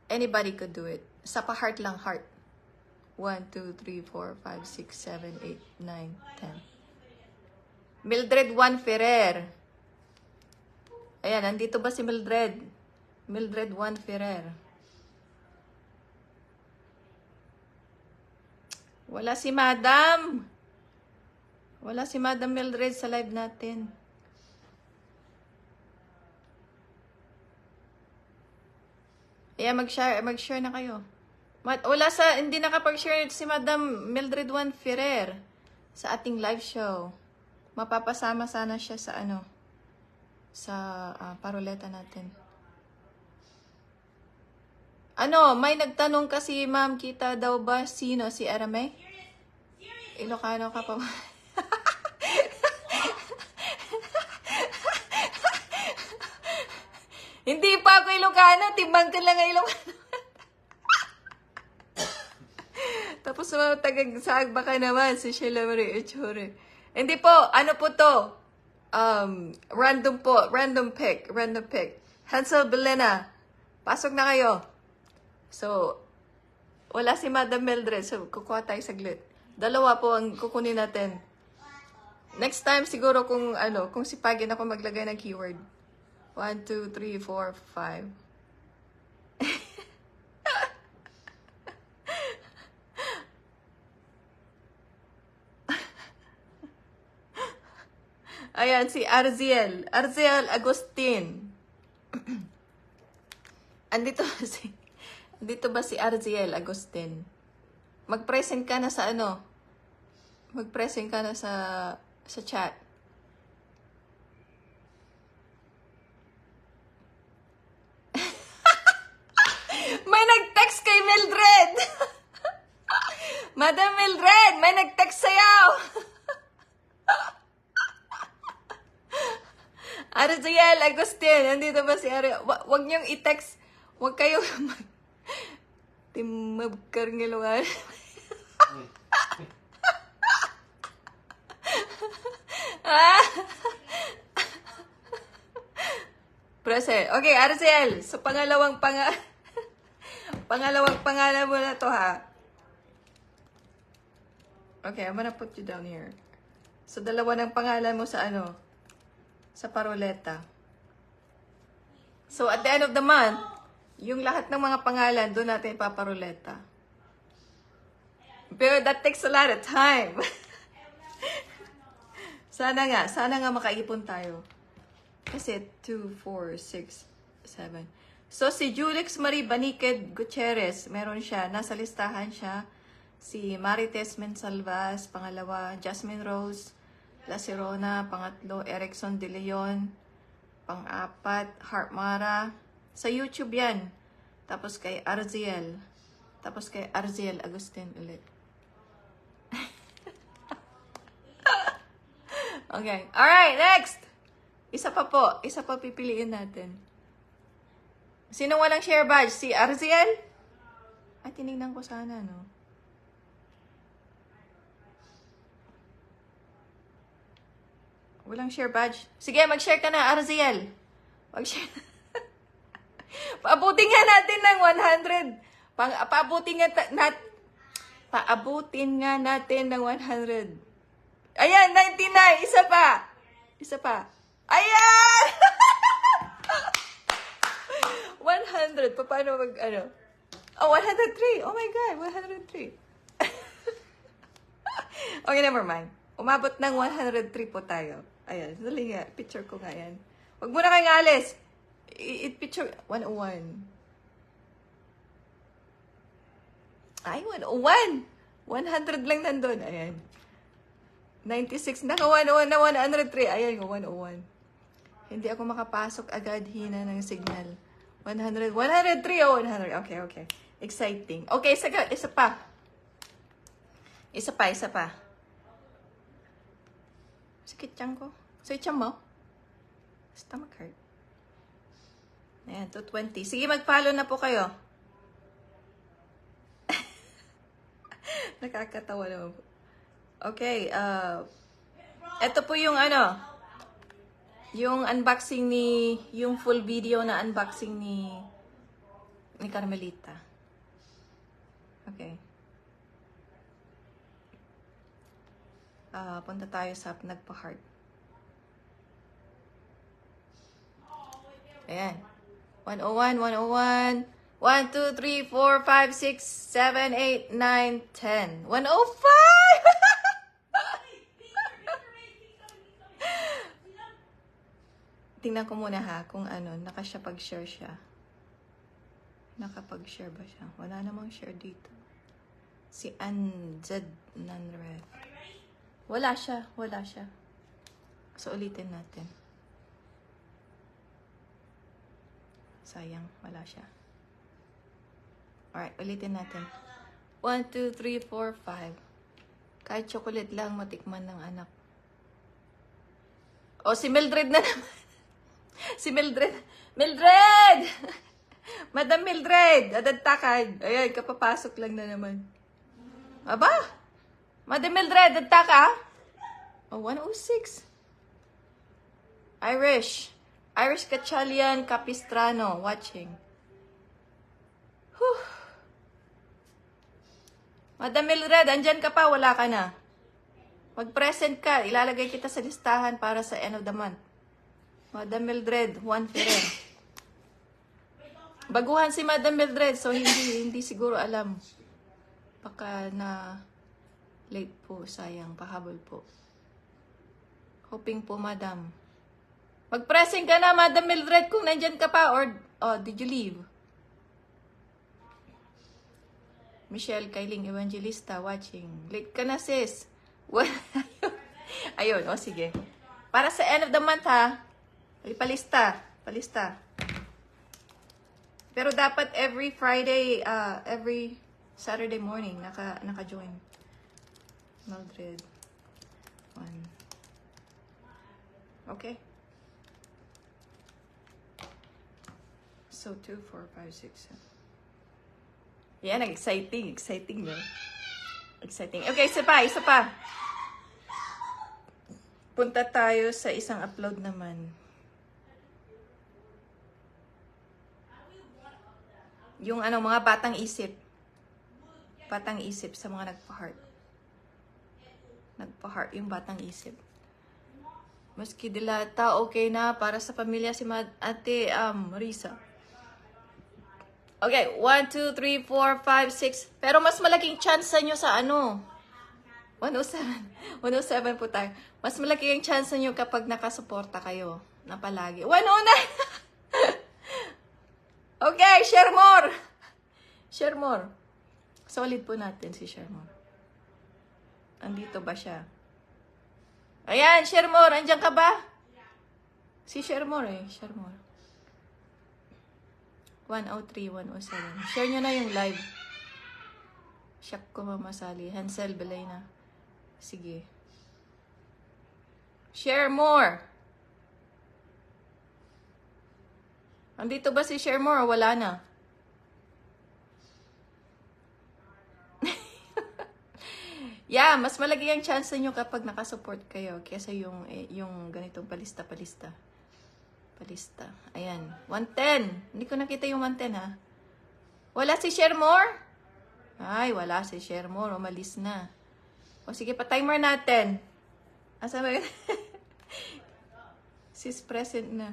Anybody could do it. Sa pa-heart lang, heart. 1, 2, 3, 4, 5, 6, 7, 8, 9, 10. Mildred Juan Ferrer. Ayan, nandito ba si Mildred? Mildred Juan Ferrer. Wala si Madam. Wala si Madam Mildred sa live natin. Mag-share na kayo. Hindi nakapag-share si Madam Mildred Juan Ferrer sa ating live show. Mapapasama sana siya sa paroleta natin. May nagtanong kasi, ma'am, kita daw ba sino si Arame? Ilocano ka pa ba? Hindi pa ako Ilocano, timbang ka lang ang Ilocano. Tapos mga taga-saag baka naman si Sheila Marie Echore. Hindi po, po to? Random pick. Hansel Belena, pasok na kayo. So, wala si Madam Mildred, so kukuha tayo saglit. Dalawa po ang kukunin natin. Next time siguro kung sipagin ako maglagay ng keyword. 1, 2, 3, 4, 5. Ayan, si Arziel. Arziel Agustin. Andito ba si Arziel Agustin? Mag-present ka na sa Mag-present ka na sa chat. May nag-text kay Mildred. Madam Mildred, may nag-text sa'yo. Arziel Agustin, nandito ba si Ariel? Wag niyong i-text. Wag kayo timabkar ngilungan. Prese. Okay, Arziel. So, pangalawang pangalan mo na to, ha? Okay, I'm gonna put you down here. So, dalawa ng pangalan mo sa sa paroleta. So, at the end of the month, yung lahat ng mga pangalan, doon natin ipaparoleta. Pero that takes a lot of time. Sana nga makaipon tayo. Kasi 2, 4, 6, 7. So, si Julix Marie Baniked Gutierrez, meron siya, nasa listahan siya. Si Marites Mensalvas, pangalawa, Jasmine Rose La Sirona, pangatlo, Erickson De Leon, pang-apat, Heart Mara. Sa YouTube yan. Tapos kay Arziel. Tapos kay Arziel Agustin ulit. Okay. Alright, next! Isa pa pipiliin natin. Sino walang share badge? Si Arziel? Ay, tinignan ko sana, no? Walang share badge. Sige, mag-share ka na, Arziel. Mag-share. Paabutin nga natin ng 100. Paabutin nga natin ng 100. Ayan, 99. Isa pa. Ayan! 100. Paano Oh, 103. Oh my God, 103. Okay, never mind. Umabot ng 103 po tayo. Ayan, dali nga. Picture ko nga yan. Huwag mo na kayong alis. I-picture. 101. Ay, 101. 100 lang nandun. Ayan. 96. Naka 101 na 103. Ayan, 101. Hindi ako makapasok agad. Hina ng signal. 100. 103 o 100. Okay. Exciting. Okay, isa pa. Sakit tiyan ko. Sakit tiyan mo? Stomach hurt. Ayan, 220. Sige, mag-follow na po kayo. Nakakatawa naman po. Okay, ito po yung yung unboxing yung full video na unboxing ni Carmelita. Okay. Punta tayo sa nagpa-heart. Ayan. 101, 101. 1, 2, 3, 4, 5, 6, 7, 8, 9, 10. 105! tingnan ko muna ha, kung ano, nakapag-share siya. Nakapag-share ba siya? Wala namang share dito. Si Anzed Nanref. Wala siya. So, ulitin natin. Sayang, wala siya. Alright, ulitin natin. 1, 2, 3, 4, 5. Kahit chocolate lang matikman ng anak. O, si Mildred na naman. Si Mildred. Mildred! Madam Mildred! Adadtakad. Ayan, kapapasok lang na naman. Aba? Madam Mildred, adta ka? Oh, 106. Irish Kachalian Capistrano watching. Whew. Madam Mildred, andyan ka pa? Wala ka na. Mag-present ka. Ilalagay kita sa listahan para sa end of the month. Madam Mildred, Juan Ferrer. Baguhan si Madam Mildred, so hindi siguro alam. Baka na late po, sayang, pahabol po. Hoping po, Madam. Mag-pressing ka na, Madam Mildred, kung nandyan ka pa, or did you leave? Michelle Kailing Evangelista watching. Late ka na, sis. Ayun, sige. Para sa end of the month, ha? Palista. Pero dapat every Friday, every Saturday morning, naka-join. Mildred. 1. Okay. So, 2, 4, 5, 6, 7. Yan, exciting no? Exciting. Okay, isa pa. Punta tayo sa isang upload naman. Yung mga batang isip. Batang isip sa mga nagpa-heart. Nagpa-heart yung batang isip. Maski dilata, okay na para sa pamilya si Ate Marisa. Okay, 1, 2, 3, 4, 5, 6. Pero mas malaking chance nyo sa 107. 107 po tayo. Mas malaki ang chance nyo kapag nakasuporta kayo na palagi. 109! Okay, share more. Solid po natin si share more. Andito ba siya? Ayan, share more. Andiyan ka ba? Si share more eh. Share more. 103, 107. Share nyo na yung live. Shock ko mamasali. Hansel Belayna. Sige. Share more. Andito ba si share more o wala na? Yeah, mas malaki ang chance niyo kapag nakasupport kayo kaysa yung ganitong palista. Ayan, 110. Hindi ko nakita yung 110 ha. Wala si share more? Ay, wala si share more. Umalis na. O sige, pa-timer natin. Asa ba yun? Sis present na.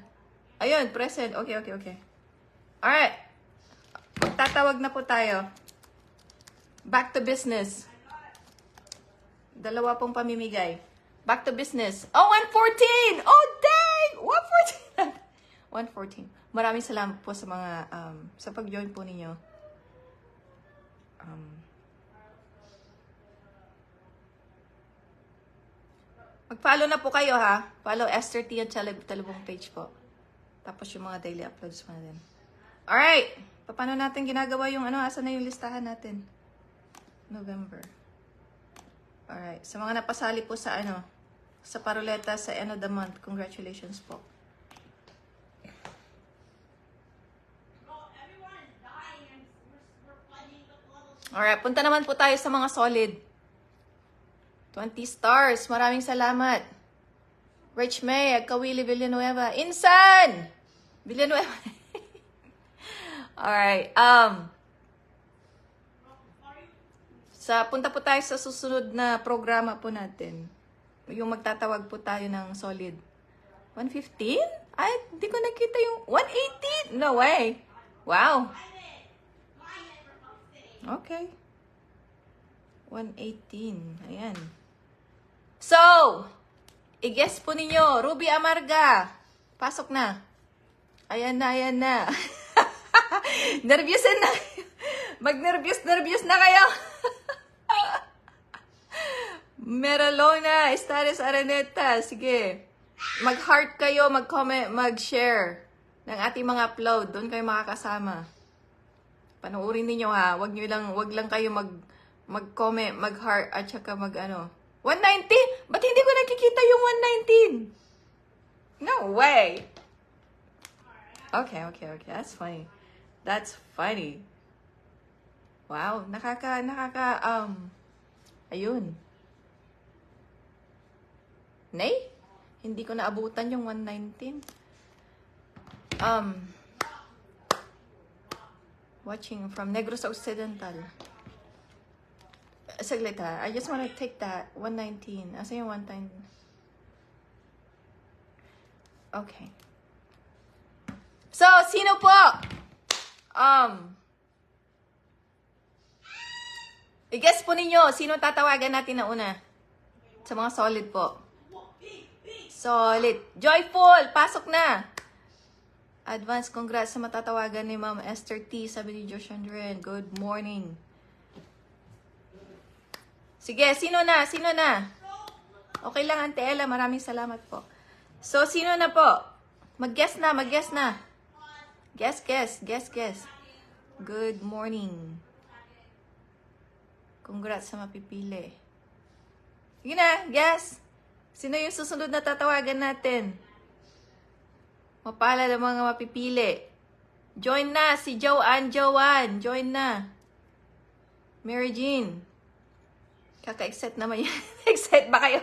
Ayun, present. Okay. Alright. Magtatawag na po tayo. Back to business. 2 pong pamimigay. Back to business. Oh, 114! Oh, dang! 114. 114. Maraming salamat po sa mga, sa pag-join po ninyo. Mag-follow na po kayo, ha? Follow Esther T. at Talabong page po. Tapos yung mga daily uploads pa na din. Alright! Paano natin ginagawa yung Asan na yung listahan natin? November. Alright. Sa mga napasali po sa sa paruleta sa end of the month, congratulations po. Alright, punta naman po tayo sa mga solid. 20 stars. Maraming salamat. Rich May, Agkawili, Villanueva. Insan! Villanueva. Alright. Punta po tayo sa susunod na programa po natin. Yung magtatawag po tayo ng solid. 115? Ay, hindi ko nakita yung 118. No way. Wow. Okay. 118. Ayan. So, i-guess po ninyo, Ruby Amarga, Pasok na. Ayan na, ayan na. Nervyusin na. Mag-nervyos na kayo. Meralona, Estares Araneta. Sige. Mag-heart kayo, mag-comment, mag-share ng ating mga upload. Doon kayo makakasama. Panoorin niyo ha. Wag lang kayo mag-comment, mag-heart at saka mag-ano. 190? Ba't hindi ko nakikita yung 119? No way. Okay. That's funny. That's funny. Wow, ayun. Nay? Hindi ko naabutan yung 119. Watching from Negros Occidental. Saglit ha. I just want to take that 119. Asa yung 119? Okay. So, sino po? I-guess po ninyo, sino tatawagan natin na una? Sa mga solid po. Solid. Joyful, pasok na. Advance congrats sa matatawagan ni Ma'am Esther T. Sabi ni Josh Andren. Good morning. Sige, sino na? Okay lang, Ante Ella. Maraming salamat po. So, sino na po? Mag-guess na. Guess. Good morning. Congrats sa mapipili. Sige na, guess. Sino yung susunod na tatawagan natin? Mapalad ang mga mapipili. Join na, si Joanne. Join na. Mary Jean. Kaka-excite naman yan. Excite ba kayo?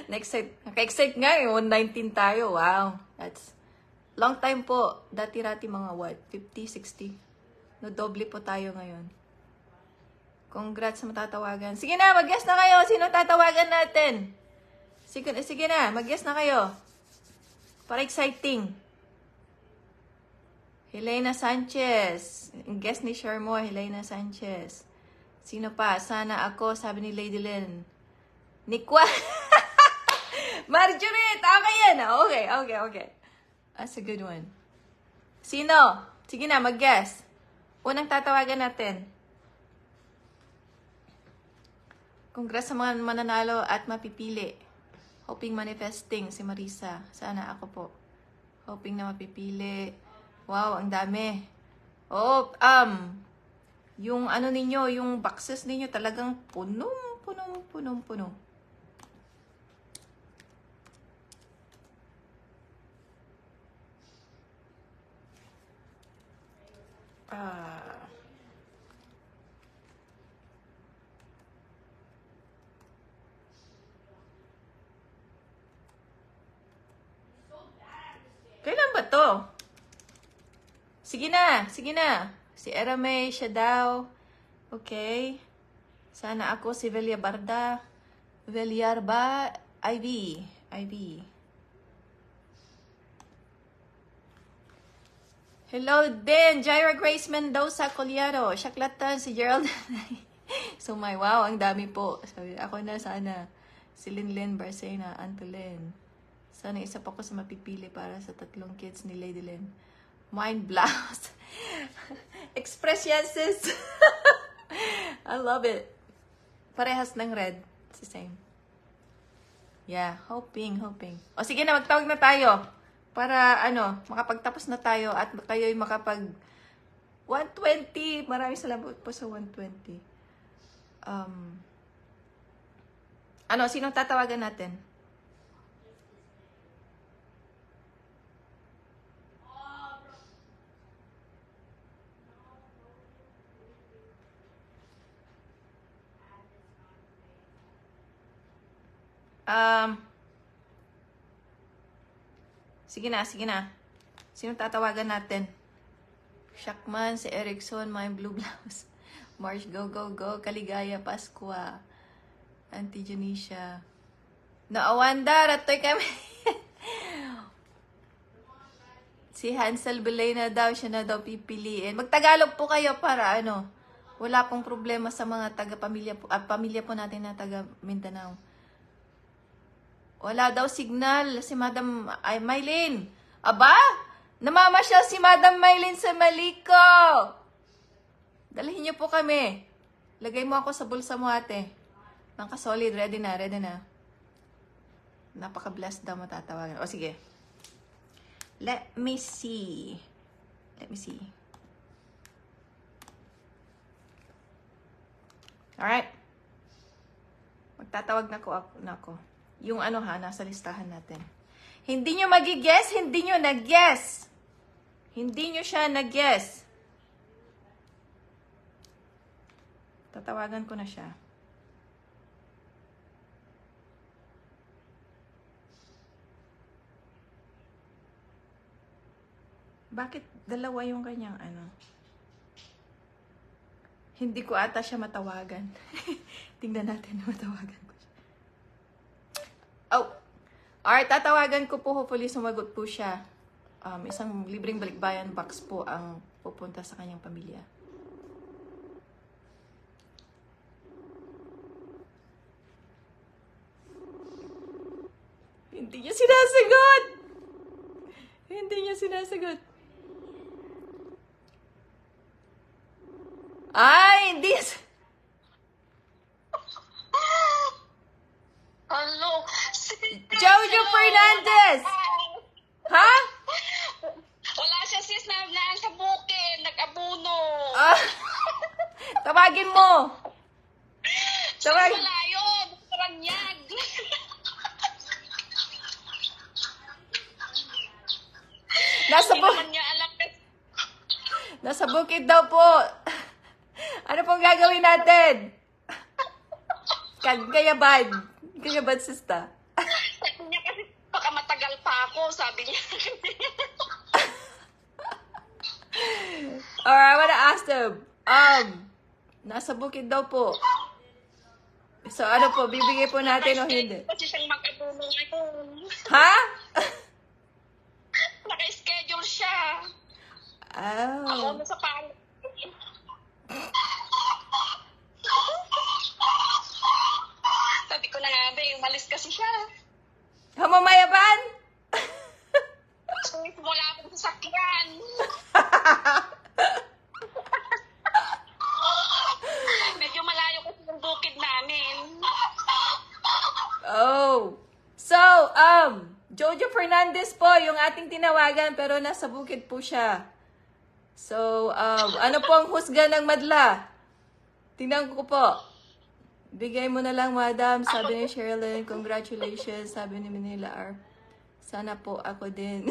Kaka-excite nga eh. 119 tayo. Wow. That's long time po. Dati-rati mga what? 50, 60. No, doble po tayo ngayon. Congrats sa matatawagan. Sige na, mag-guess na kayo. Sino tatawagan natin? Sige na, mag-guess na kayo. Para exciting. Helena Sanchez. Guess ni Shermo, Helena Sanchez. Sino pa? Sana ako, sabi ni Lady Lynn. Nikwa. Marjorie, tama yan. Okay. That's a good one. Sino? Sige na, mag-guess. Unang tatawagan natin. Congrats sa mga mananalo at mapipili. Hoping manifesting si Marisa. Sana ako po. Hoping na mapipili. Wow, ang dami. Oh, yung ano ninyo, yung boxes ninyo talagang puno. Kailan ba to? Sige na. Si Erame, siya daw. Okay. Sana ako si Villarba. Ivy. Hello din, Jaira Grace Mendoza Collado. Shaklatan, si Gerald. So wow, ang dami po. Sabi, ako na sana. Si Linlin Barcena, Antolin. Sana isa pa ko sa mapipili para sa 3 kids ni Lady Lynn. Mind blouse. Express yan, sis. I love it. Parehas ng red. It's the same. Yeah, hoping. O sige na, magtawag na tayo. Para makapagtapos na tayo at kayo'y makapag 120. Maraming salamat po sa 120. Sinong tatawagan natin? Sige na. Sino tatawagan natin? Shakman, si Erickson, my blue blouse. March, go. Kaligaya, Pasqua. Auntie Janisha. Naawanda, ratoy kami. Si Hansel Belena daw, siya na daw pipiliin. Magtagalog po kayo para wala pong problema sa mga taga-pamilya po, pamilya po natin na taga Mindanao. Wala daw signal si Madam Mylene. Aba, namamasyal si Madam Maylin sa Maliko. Dalhin niyo po kami. Lagay mo ako sa bulsa mo, ate. Mga solid, ready na, ready na. Napaka-blessed daw matatawagan. O, sige. Let me see. Let me see. Alright. Magtatawag na ako. Yung ano ha, nasa listahan natin. Hindi nyo mag-guess, hindi nyo nag-guess. Hindi nyo siya nag-guess. Tatawagan ko na siya. Bakit dalawa yung kanyang ano? Hindi ko ata siya matawagan. Tingnan natin na matawagan ko siya. Oh! Alright, tatawagan ko po. Hopefully, sumagot po siya. Isang libreng balikbayan box po ang pupunta sa kanyang pamilya. Hindi niya sinasagot! Hindi niya sinasagot. Ay, hindi. Hello? Jojo Fernandez! Ha? Wala siya sis na sa bukid. Nag-abuno. Ah, tawagin mo. Tawagin. Malayo. Karanyag. Nasa, Hindi naman niya alam. nasa bukid daw po. Ano pong gagawin natin? Kaya bad, sista. Sabi niya kasi baka matagal pa ako. Sabi niya. Alright, I wanna ask them. Nasa bukid daw po. So, ano po, bibigay po natin o hindi? Kasi siyang mag-abuno ngayon. Ha? Naka-schedule siya. Oh. Ako sa pangit. Sabi ko na nga ba, umalis kasi siya. Hamamayaban? So, wala akong sasakyan. Medyo malayo kasi yung bukid namin. Oh. So, Jojo Fernandez po, yung ating tinawagan, pero nasa bukid po siya. So, ano po ang husga ng madla? Tingnan ko po. Bigay mo na lang, madam. Sabi ni Sherilyn, congratulations. Sabi ni Manila R. Sana po ako din.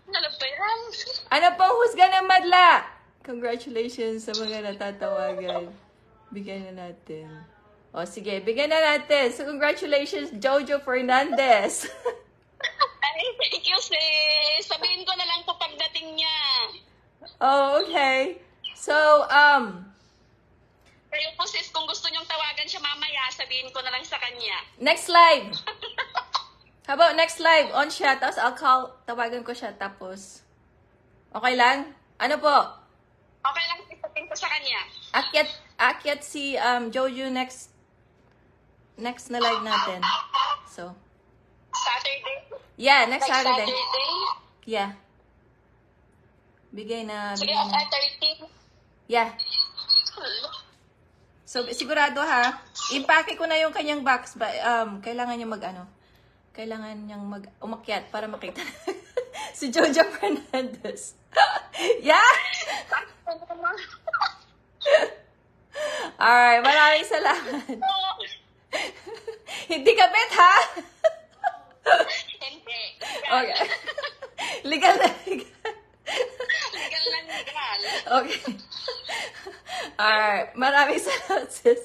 Alam ba yan? Ano po ang husga ng madla? Congratulations sa mga natatawagan. Bigyan na natin. O, sige. Bigyan na natin. So, congratulations, Jojo Fernandez. Ay, thank you, sis. Sabihin ko na lang po pagdating niya. Oh, okay. So, Kayo po, sis, kung gusto niyong tawagan siya mamaya, sabihin ko na lang sa kanya. next live. How about next live? On siya, tapos I'll call, tawagan ko siya, tapos, okay lang? Ano po? Okay lang, sis, sabihin ko sa kanya. Akyat si Jojo next na live natin. So, Saturday? yeah, next Like Saturday. Saturday? Yeah. Bigay na, Sige, bigay na. 13. Yeah. So, sigurado ha, impake ko na yung kanyang box, but kailangan niya kailangan niyang umakyat para makita si Jojo Fernandez. Yeah? Alright, maraming salamat. Hindi ka bet, ha? Hindi. Okay. Legal na legal. Legal na legal. Okay. Alright, maraming salamat, sis.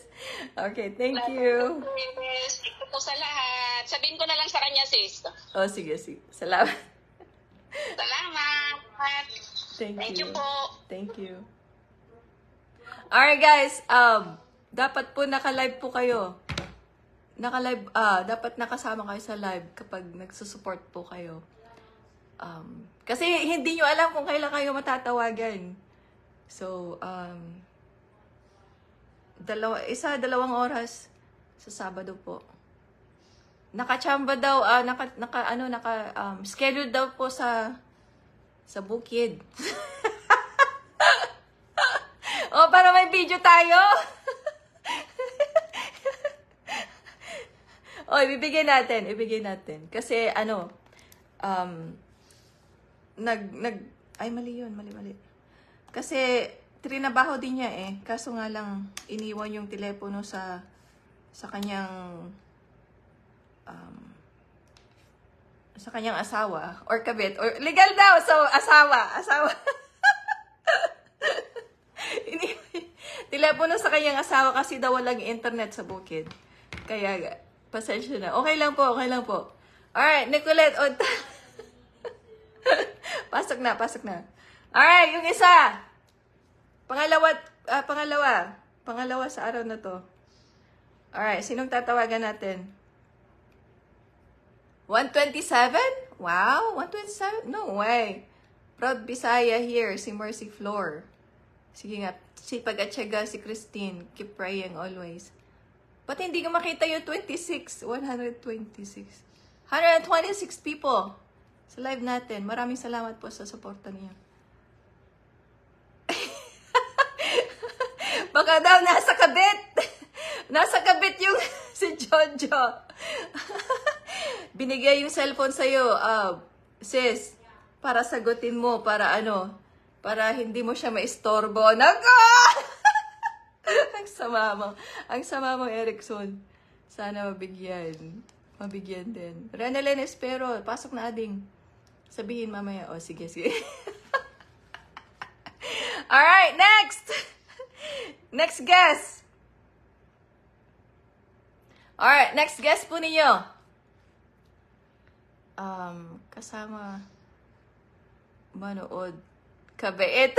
Okay, thank you. Yes, thank you po sa lahat. Sabihin ko na lang sa kanya, sis. Oh, sige. Salamat. Salamat. Thank you. po. Thank you. Alright guys, dapat po naka-live po kayo. Dapat nakasama kayo sa live kapag nagsusupport po kayo. Kasi hindi nyo alam kung kailan kayo matatawagan. So, 2-2 oras sa Sabado po. Nakachamba daw, scheduled daw po sa bukid. Oh, para may video tayo. Oh, ibibigay natin. Kasi, ay, mali yun, mali. Kasi, trinabaho din niya eh. Kaso nga lang, iniwan yung telepono sa kanyang, asawa, or kabit, or legal daw, so, asawa. Telepono sa kanyang asawa kasi daw walang internet sa bukid. Kaya, pasensya na. Okay lang po. Alright, Nicolette, pasok na. Alright, yung isa. Pangalawa sa araw na to. Alright, sinong tatawagan natin? 127? Wow, 127? No way. Proud Bisaya here, si Mercy Floor. Sige nga, sipag at tiyaga si Christine. Keep praying always. Ba't hindi ko makita yung 126 people sa live natin. Maraming salamat po sa suporta niyo. Baka daw nasa kabit yung si Jojo. Binigay yung cellphone sa'yo, sis, para sagutin mo, para hindi mo siya maistorbo. Nako! Ang sama mo, Erickson. Sana mabigyan din. Renalyn Espero, pasok na ading. Sabihin mamaya, sige. Alright, next guest. Alright, next guest po ninyo. Kasama manood. Kabait.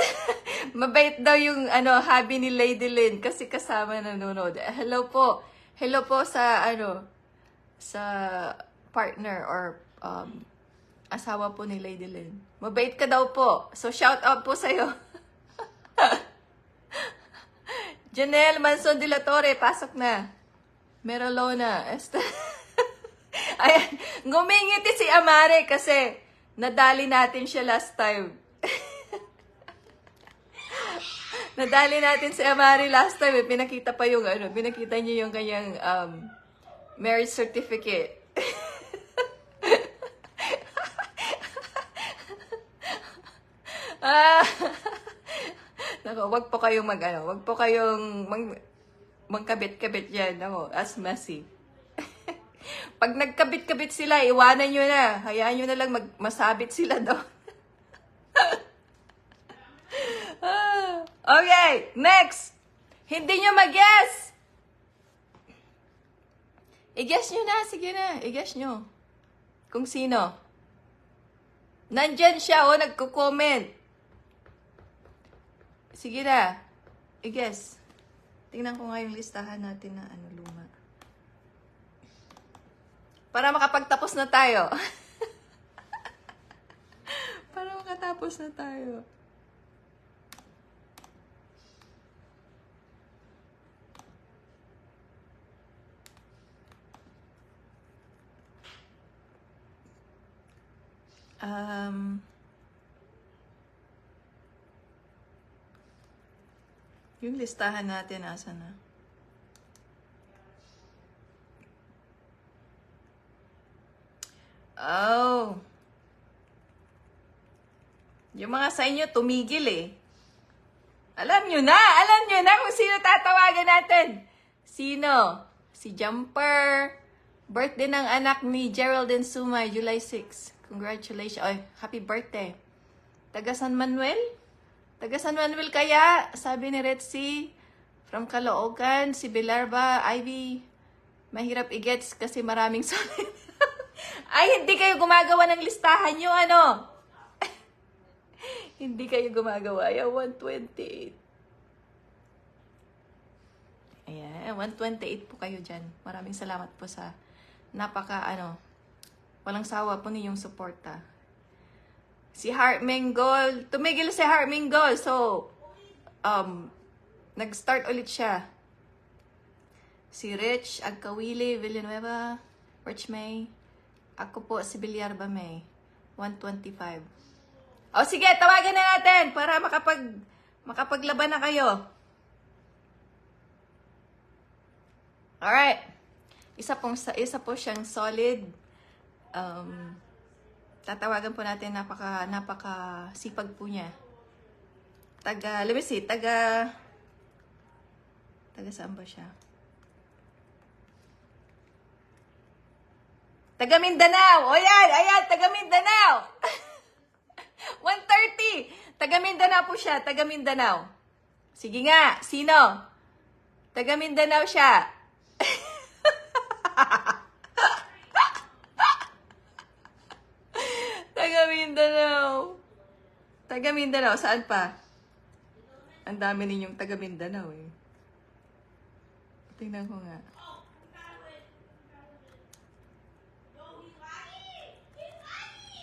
Mabait daw yung hobby ni Lady Lynn kasi kasama nanonood. Hello po sa sa partner or asawa po ni Lady Lynn. Mabait ka daw po. So shout out po sa'yo. Janelle Manson de la Torre, pasok na. Meralona. Ayan, ngumingiti si Amare kasi nadali natin siya last time. Nadali natin si Amare last time. Pinakita niya yung kanyang marriage certificate. Nako, wag po kayong magkabit-kabit yan. Nako, as messy. Pag nagkabit-kabit sila, iwanan nyo na. Hayaan nyo na lang masabit sila doon. Okay, next. Hindi nyo mag-guess. I-guess nyo na. Sige na, i-guess nyo. Kung sino. Nandyan siya, nagko-comment. Sige na. I-guess. Tingnan ko nga yung listahan natin na luma. Para makapagtapos na tayo. Para makatapos na tayo. Yung listahan natin, asa na? Oh. Yung mga sa inyo, tumigil eh. Alam nyo na kung sino tatawagan natin. Sino? Si Jumper. Birthday ng anak ni Geraldine Sumay, July 6. Congratulations. Ay, happy birthday. Taga San Manuel? Taga San Manuel kaya? Sabi ni Retzi. From Caloocan, si Belarba, Ivy. Mahirap i-gets kasi maraming solid. Ay, hindi kayo gumagawa ng listahan nyo, Hindi kayo gumagawa. Ayan, 128. Ayan, 128 po kayo dyan. Maraming salamat po sa walang sawa po ninyong suporta. Si Heart Mengol, tumigil si Heart Mengol. So, nag-start ulit siya. Si Rich Agkawili Villanueva. Which May? Ako po, si Bilyarba May. 125. O sige, tawagan na natin para makapaglaban na kayo. Alright. Isa po siyang solid. Tatawagan po natin, napaka sipag po niya. Let me see, taga saan ba siya? Taga Mindanao! O ayan, taga Mindanao! 130! Taga Mindanao po siya, taga Mindanao. Sige nga, sino? Taga Mindanao siya. Taga Mindanao. Taga Mindanao, saan pa? Ang dami ninyong taga Mindanao eh. Tingnan ko nga.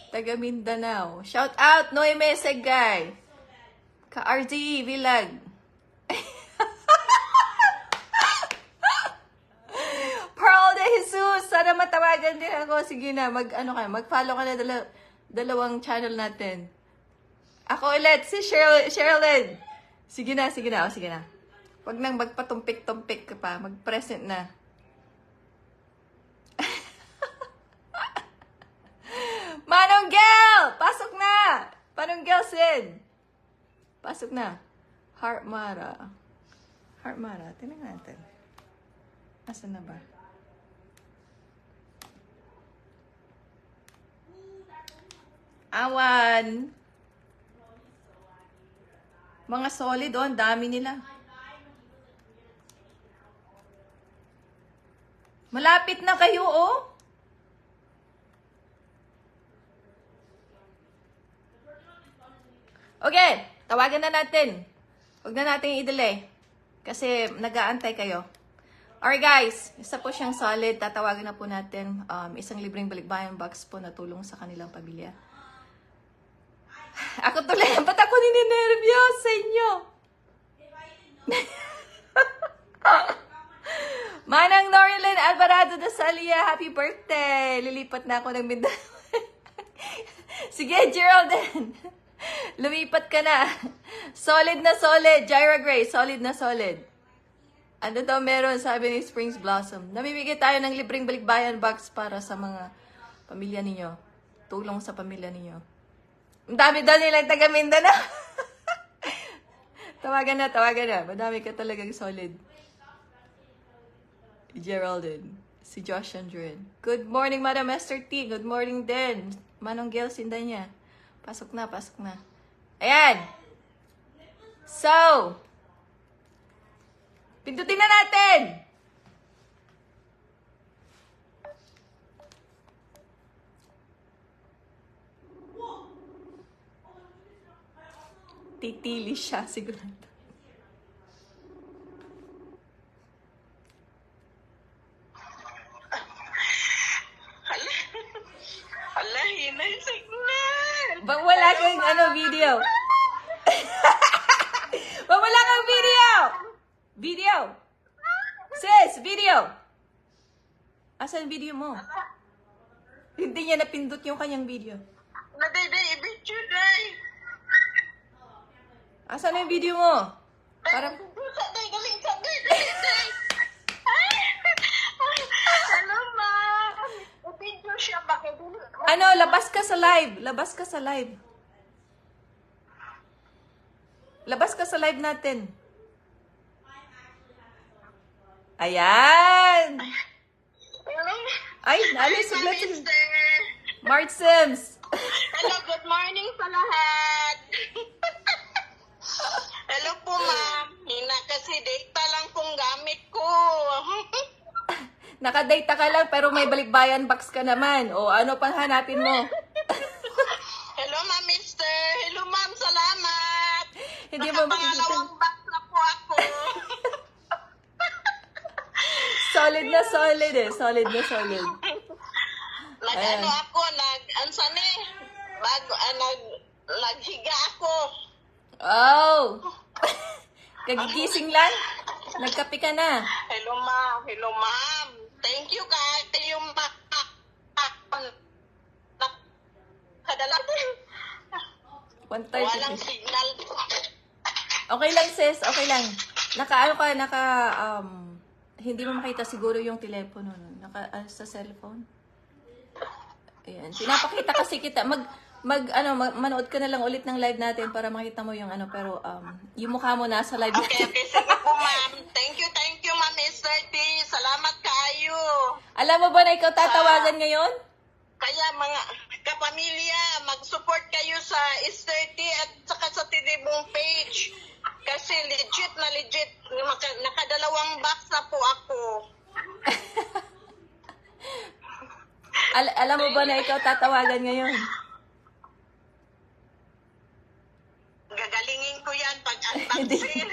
Taga Mindanao. Shout out, Noeme Segay. Ka-RGE, Vilag. Pearl de Jesus, sana matawagan din ako. Sige na, mag-follow ka na dalawang channel natin. Ako ulit, si Sherilyn. Sige na. O, sige na. Huwag nang magpatumpik-tumpik ka pa. Mag-present na. Manonggel! Pasok na! Manonggel Sid! Pasok na. Heartmara. Tingnan natin. Asan na ba? Awan. Mga solid, oh. Ang dami nila. Malapit na kayo, oh. Okay, tawagan na natin. Huwag na natin i-delay. Kasi nag-aantay kayo. Alright guys, isa po siyang solid. Tatawagan na po natin. Isang libreng balikbayan box po na tulong sa kanilang pamilya. Ako tuloy, ba't ako nininervyos sa inyo? Manang Norilyn Alvarado de Salia, happy birthday! Lilipat na ako ng Mindanao. Sige, Geraldine. Lumipat ka na. Solid na solid. Jaira Gray, solid na solid. Ano daw meron, sabi ni Springs Blossom. Namimigay tayo ng libreng balikbayan box para sa mga pamilya ninyo. Tulong sa pamilya ninyo. Ang dami daw nilang taga Mindanao. Tawagan na. Madami ka talagang solid. Geraldine. Si Josh Andren. Good morning, Madam Esther T. Good morning din. Manonggel Sindanya. Pasok na. Ayan. So, pindutin na natin. Titili siya, sigurado. Hala, hinay signal. Ba wala kang video? Ba wala kang video? Video. Sis, video. Asan video mo? Hindi niya napindot yung kanyang video. Naday, i-video, day. Asan yung video mo? Para... Day, galing ka, day. Hello, ma'am. I-video siya, bakit? Ano, labas ka sa live. Labas ka sa live natin. Ayan. Ay, nalis. Mart Sims. Hello, good morning sa lahat. Hello po, ma'am. Hina kasi data lang pong gamit ko. Nakadata ka lang pero may balikbayan box ka naman. O ano pang hanapin mo? Hello, ma'am, mister. Hello, ma'am. Salamat. Hindi mo Nakapangalawang box na po ako. Solid na solid eh. Solid na solid. Nag-ano ako, naghiga ako. Oh! Kagigising lang? Nagkape ka na? Hello, ma'am. Thank you, guys. Kayo, ma'am. Padala. 1:30. Walang signal. Okay lang, sis. Okay lang. Hindi mo makita siguro yung telepono, no? Sa cellphone. Ayan. Pinapakita kasi kita. Manood ka na lang ulit ng live natin para makita mo yung pero, yung mukha mo nasa live Okay, natin. okay. Sige po, ma'am. Thank you, ma'am Esther T. Salamat kaayo. Alam mo ba na ikaw tatawagan ngayon? Kaya mga kapamilya, mag-support kayo sa Esther T at saka sa Tidibong page. Kasi legit na legit. Nakadalawang box na po ako. Alam mo ba na ikaw tatawagan ngayon? Gagalingin ko yan pag unboxing.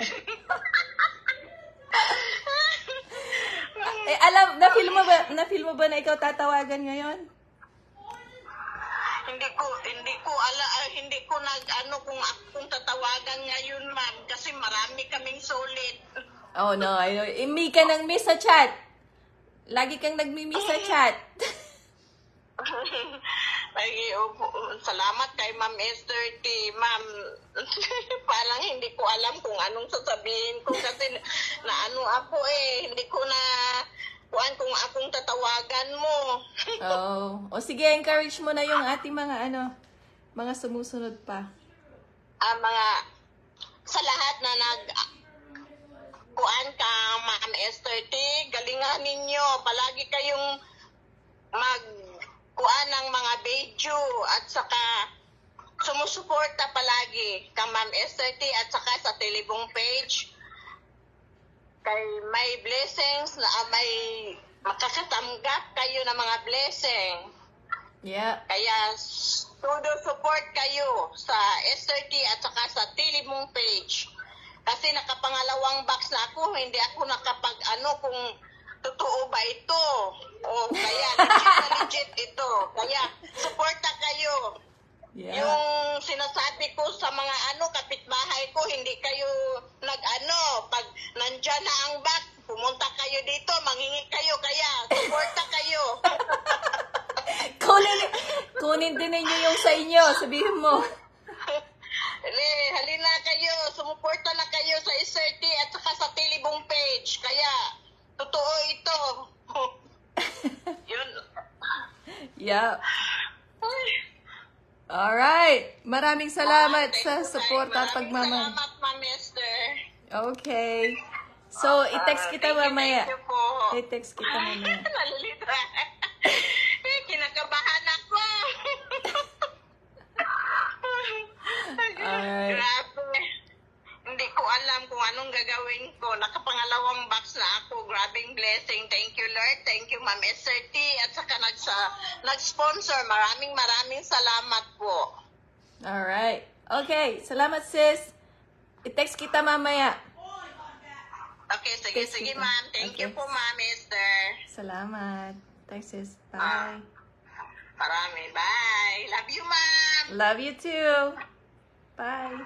Na-feel mo ba na ikaw tatawagan ngayon? Hindi ko kung tatawagan ngayon, ma'am, kasi marami kaming sulit. Oh no, may ka nang miss sa chat. Lagi kang nagmi-miss sa chat. Ay, salamat kay Ma'am Esther T. Ma'am, parang hindi ko alam kung anong sasabihin ko kasi ako hindi ko na kung akong tatawagan mo. O sige, encourage mo na yung ating mga sumusunod pa. Sa lahat na kuan ka, Ma'am Esther T, galingan ninyo. Palagi kayong kuan ng mga video at saka sumusuporta palagi ka Ma'am Esther T at saka sa Tilibong page. Kay may blessings na may makakatanggap kayo ng mga blessing. Yeah. Kaya todo support kayo sa Esther T at saka sa Tilibong page. Kasi nakapangalawang box na ako, hindi ako kung totoo ba ito. O kaya legit ito. Kaya supporta kayo. Yeah. Yung sinasabi ko sa mga kapitbahay ko, hindi kayo pag nandyan na ang box, pumunta kayo dito, mangingi kayo, kaya supporta kayo. Kunin din ninyo yung sa inyo, sabihin mo. Halina kayo, sumuporta na kayo sa SRT at saka sa Tilibong page. Kaya, totoo ito. Yun. Yeah. Ay. Alright. Maraming salamat sa support at pagmamahal. Salamat, Ma'am Esther. Okay. So, i-text kita mamaya. Thank you po. I-text kita mamaya. Nalilita. Kinakabahan ako. Alright. Grabe. Hindi ko alam kung anong gagawin ko. Nakapangalawang box na ako. Grabing blessing. Thank you, Lord. Thank you, Ma'am SRT. At saka nag-sponsor. Maraming salamat po. Alright. Okay. Salamat, sis. I-text kita mamaya. Okay, Text sige, kita. ma'am. Thank you Okay. po, Ma'am Esther. Salamat. Thanks, sis. Bye. Marami. Bye. Love you, ma'am. Love you too. Bye.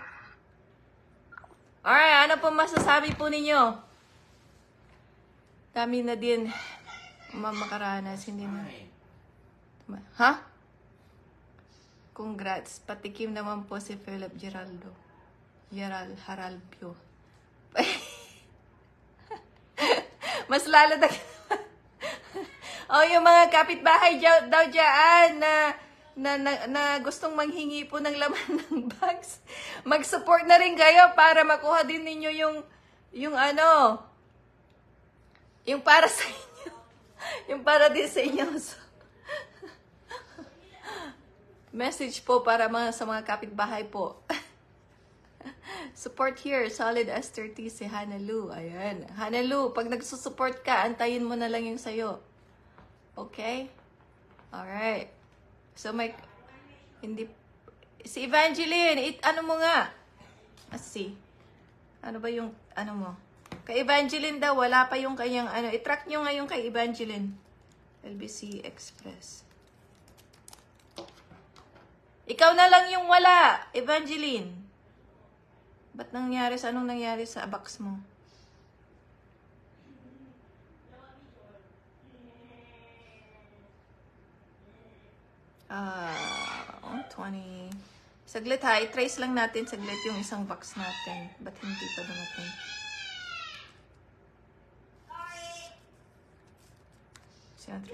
Alright, ano po masasabi po ninyo? Kami na din makaranas, hindi na. Ha? Congrats. Patikim naman po si Philip Haralpio. Mas lalo na. Yung mga kapitbahay daw dyan na gustong manghingi po ng laman ng bags. Mag-support na rin kayo para makuha din ninyo yung para sa inyo. Yung para din sa inyo. So, message po para sa mga kapitbahay po. Support here, Solid S30 si Hannah Lou. Ayan. Hannah Lou, pag nagsusupport ka, antayin mo na lang yung sayo. Okay? Alright. So, si Evangeline, ano mo nga? Let's see. Ano ba yung, mo? Kay Evangeline daw, wala pa yung kanyang, i-track nyo nga yung kay Evangeline. LBC Express. Ikaw na lang yung wala, Evangeline. Anong nangyari sa box mo? Oh, 20. Saglit ha, i-trace lang natin saglit yung isang box natin. Ba't hindi pa dumating? Siya, 3.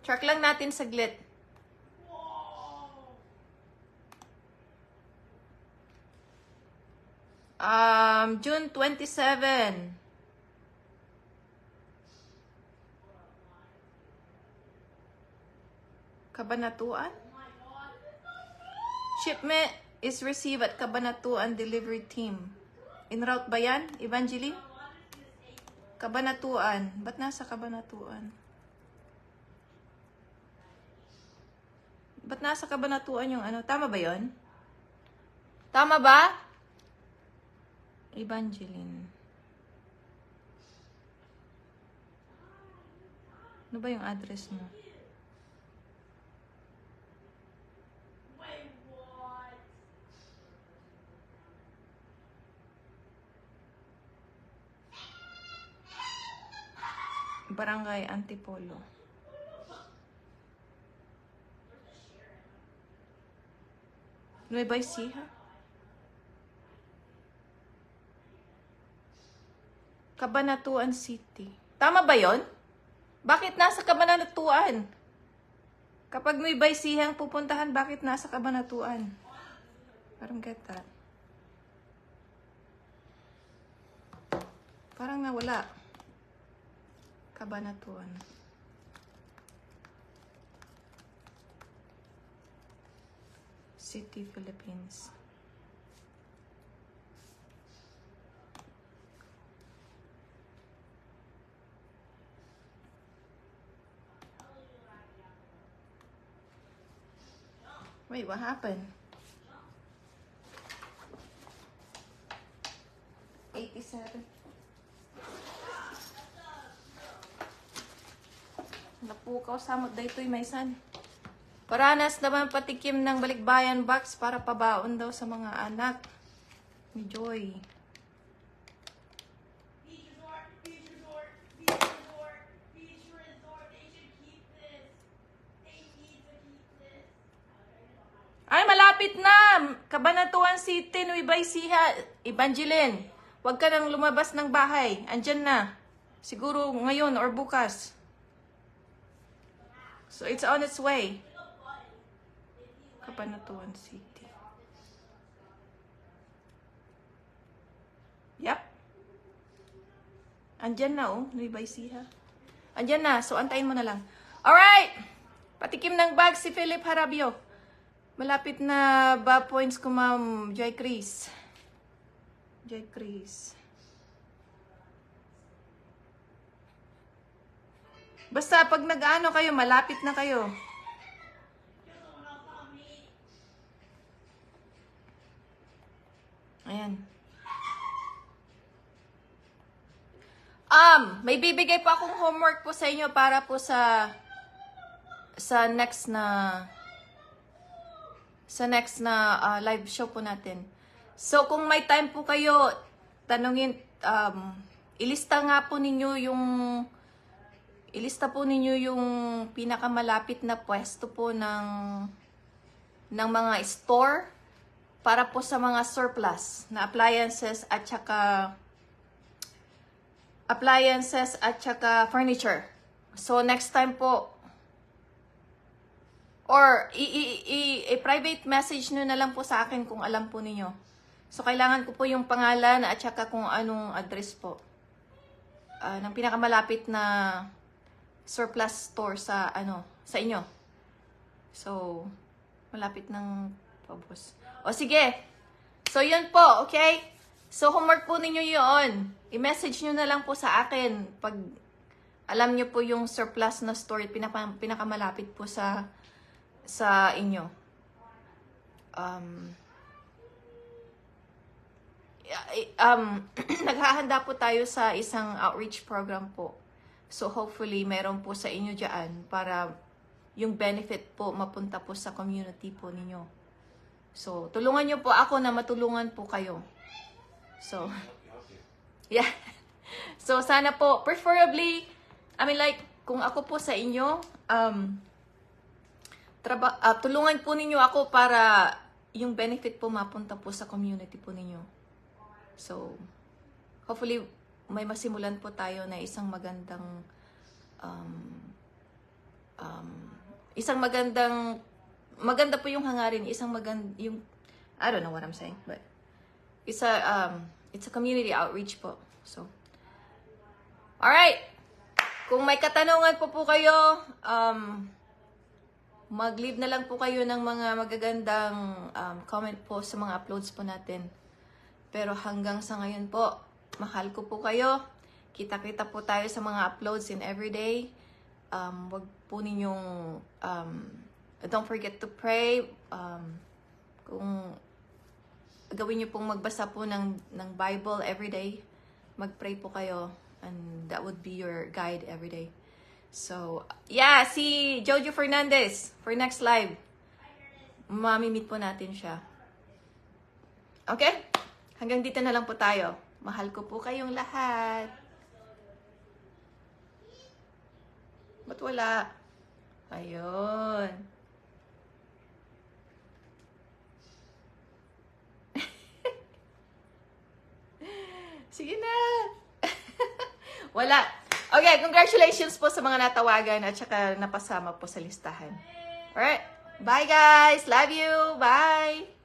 Track lang natin saglit. June 27. Kabanatuan? Shipment is received at Kabanatuan Delivery Team. En route ba yan, Evangeline? Kabanatuan. Ba't nasa Kabanatuan? Ba't nasa Kabanatuan yung ano? Tama ba yon? Tama ba? Evangeline. Ano ba yung address mo? Barangay Antipolo. Nueva Ecija? Cabanatuan City. Tama ba yon? Bakit nasa Cabanatuan? Kapag Nueva Ecija ang pupuntahan, bakit nasa Cabanatuan? Parang get that. Parang nawala. Cabanatuan. City, Philippines. Wait, what happened? 87. Napukaw samot daytoy maysan. Paranas naman patikim ng balikbayan box para pabaon daw sa mga anak ni Joy. Beach resort, beach resort, beach resort, beach resort. They should keep this. They need to keep this. Ay, malapit na! Cabanatuan City, Nueva Ecija. Evangeline, huwag ka nang lumabas ng bahay. Andyan na. Siguro ngayon or bukas. So, it's on its way. Cabanatuan City. Yep. Andyan na, oh. Nueva Ecija. Andyan na. So, antayin mo na lang. Alright! Patikim ng bag si Philip Harabio. Malapit na ba points ko, Ma'am Joy Chris? Joy Chris. Basta pag nag-ano kayo, malapit na kayo. Ayan. May bibigay pa akong homework po sa inyo para po sa next na live show po natin. So kung may time po kayo, tanungin, ilista po ninyo yung pinakamalapit na pwesto po ng mga store para po sa mga surplus na appliances at saka furniture. So next time po, or i-private message nyo na lang po sa akin kung alam po ninyo. So kailangan ko po yung pangalan at saka kung anong address po ng pinakamalapit na surplus store sa inyo. So malapit ng pabos. O sige. So yun po, okay? So homework po ninyo yun. I-message nyo na lang po sa akin pag alam nyo po yung surplus na store pinakamalapit po sa inyo. Naghahanda po tayo sa isang outreach program po. So hopefully meron po sa inyo dyan para yung benefit po mapunta po sa community po ninyo. So tulungan nyo po ako na matulungan po kayo. So yeah. So sana po preferably I mean like, kung ako po sa inyo, tulungan po ninyo ako para yung benefit po mapunta po sa community po ninyo. So, hopefully, may masimulan po tayo na isang magandang maganda po yung hangarin, yung, I don't know what I'm saying, but it's a community outreach po. So, alright, kung may katanungan po kayo, mag-leave na lang po kayo ng mga magagandang comment po sa mga uploads po natin. Pero hanggang sa ngayon po, mahal ko po kayo. Kita-kita po tayo sa mga uploads in everyday. Wag po ninyong, don't forget to pray. Kung gawin niyo pong magbasa po ng Bible everyday, mag-pray po kayo. And that would be your guide everyday. So, yeah, si Jojo Fernandez for next live. Mamimit po natin siya. Okay? Hanggang dito na lang po tayo. Mahal ko po kayong lahat. Ba't wala? Ayun. Sige na. Wala. Okay, congratulations po sa mga natawagan at saka napasama po sa listahan. Alright. Bye guys. Love you. Bye.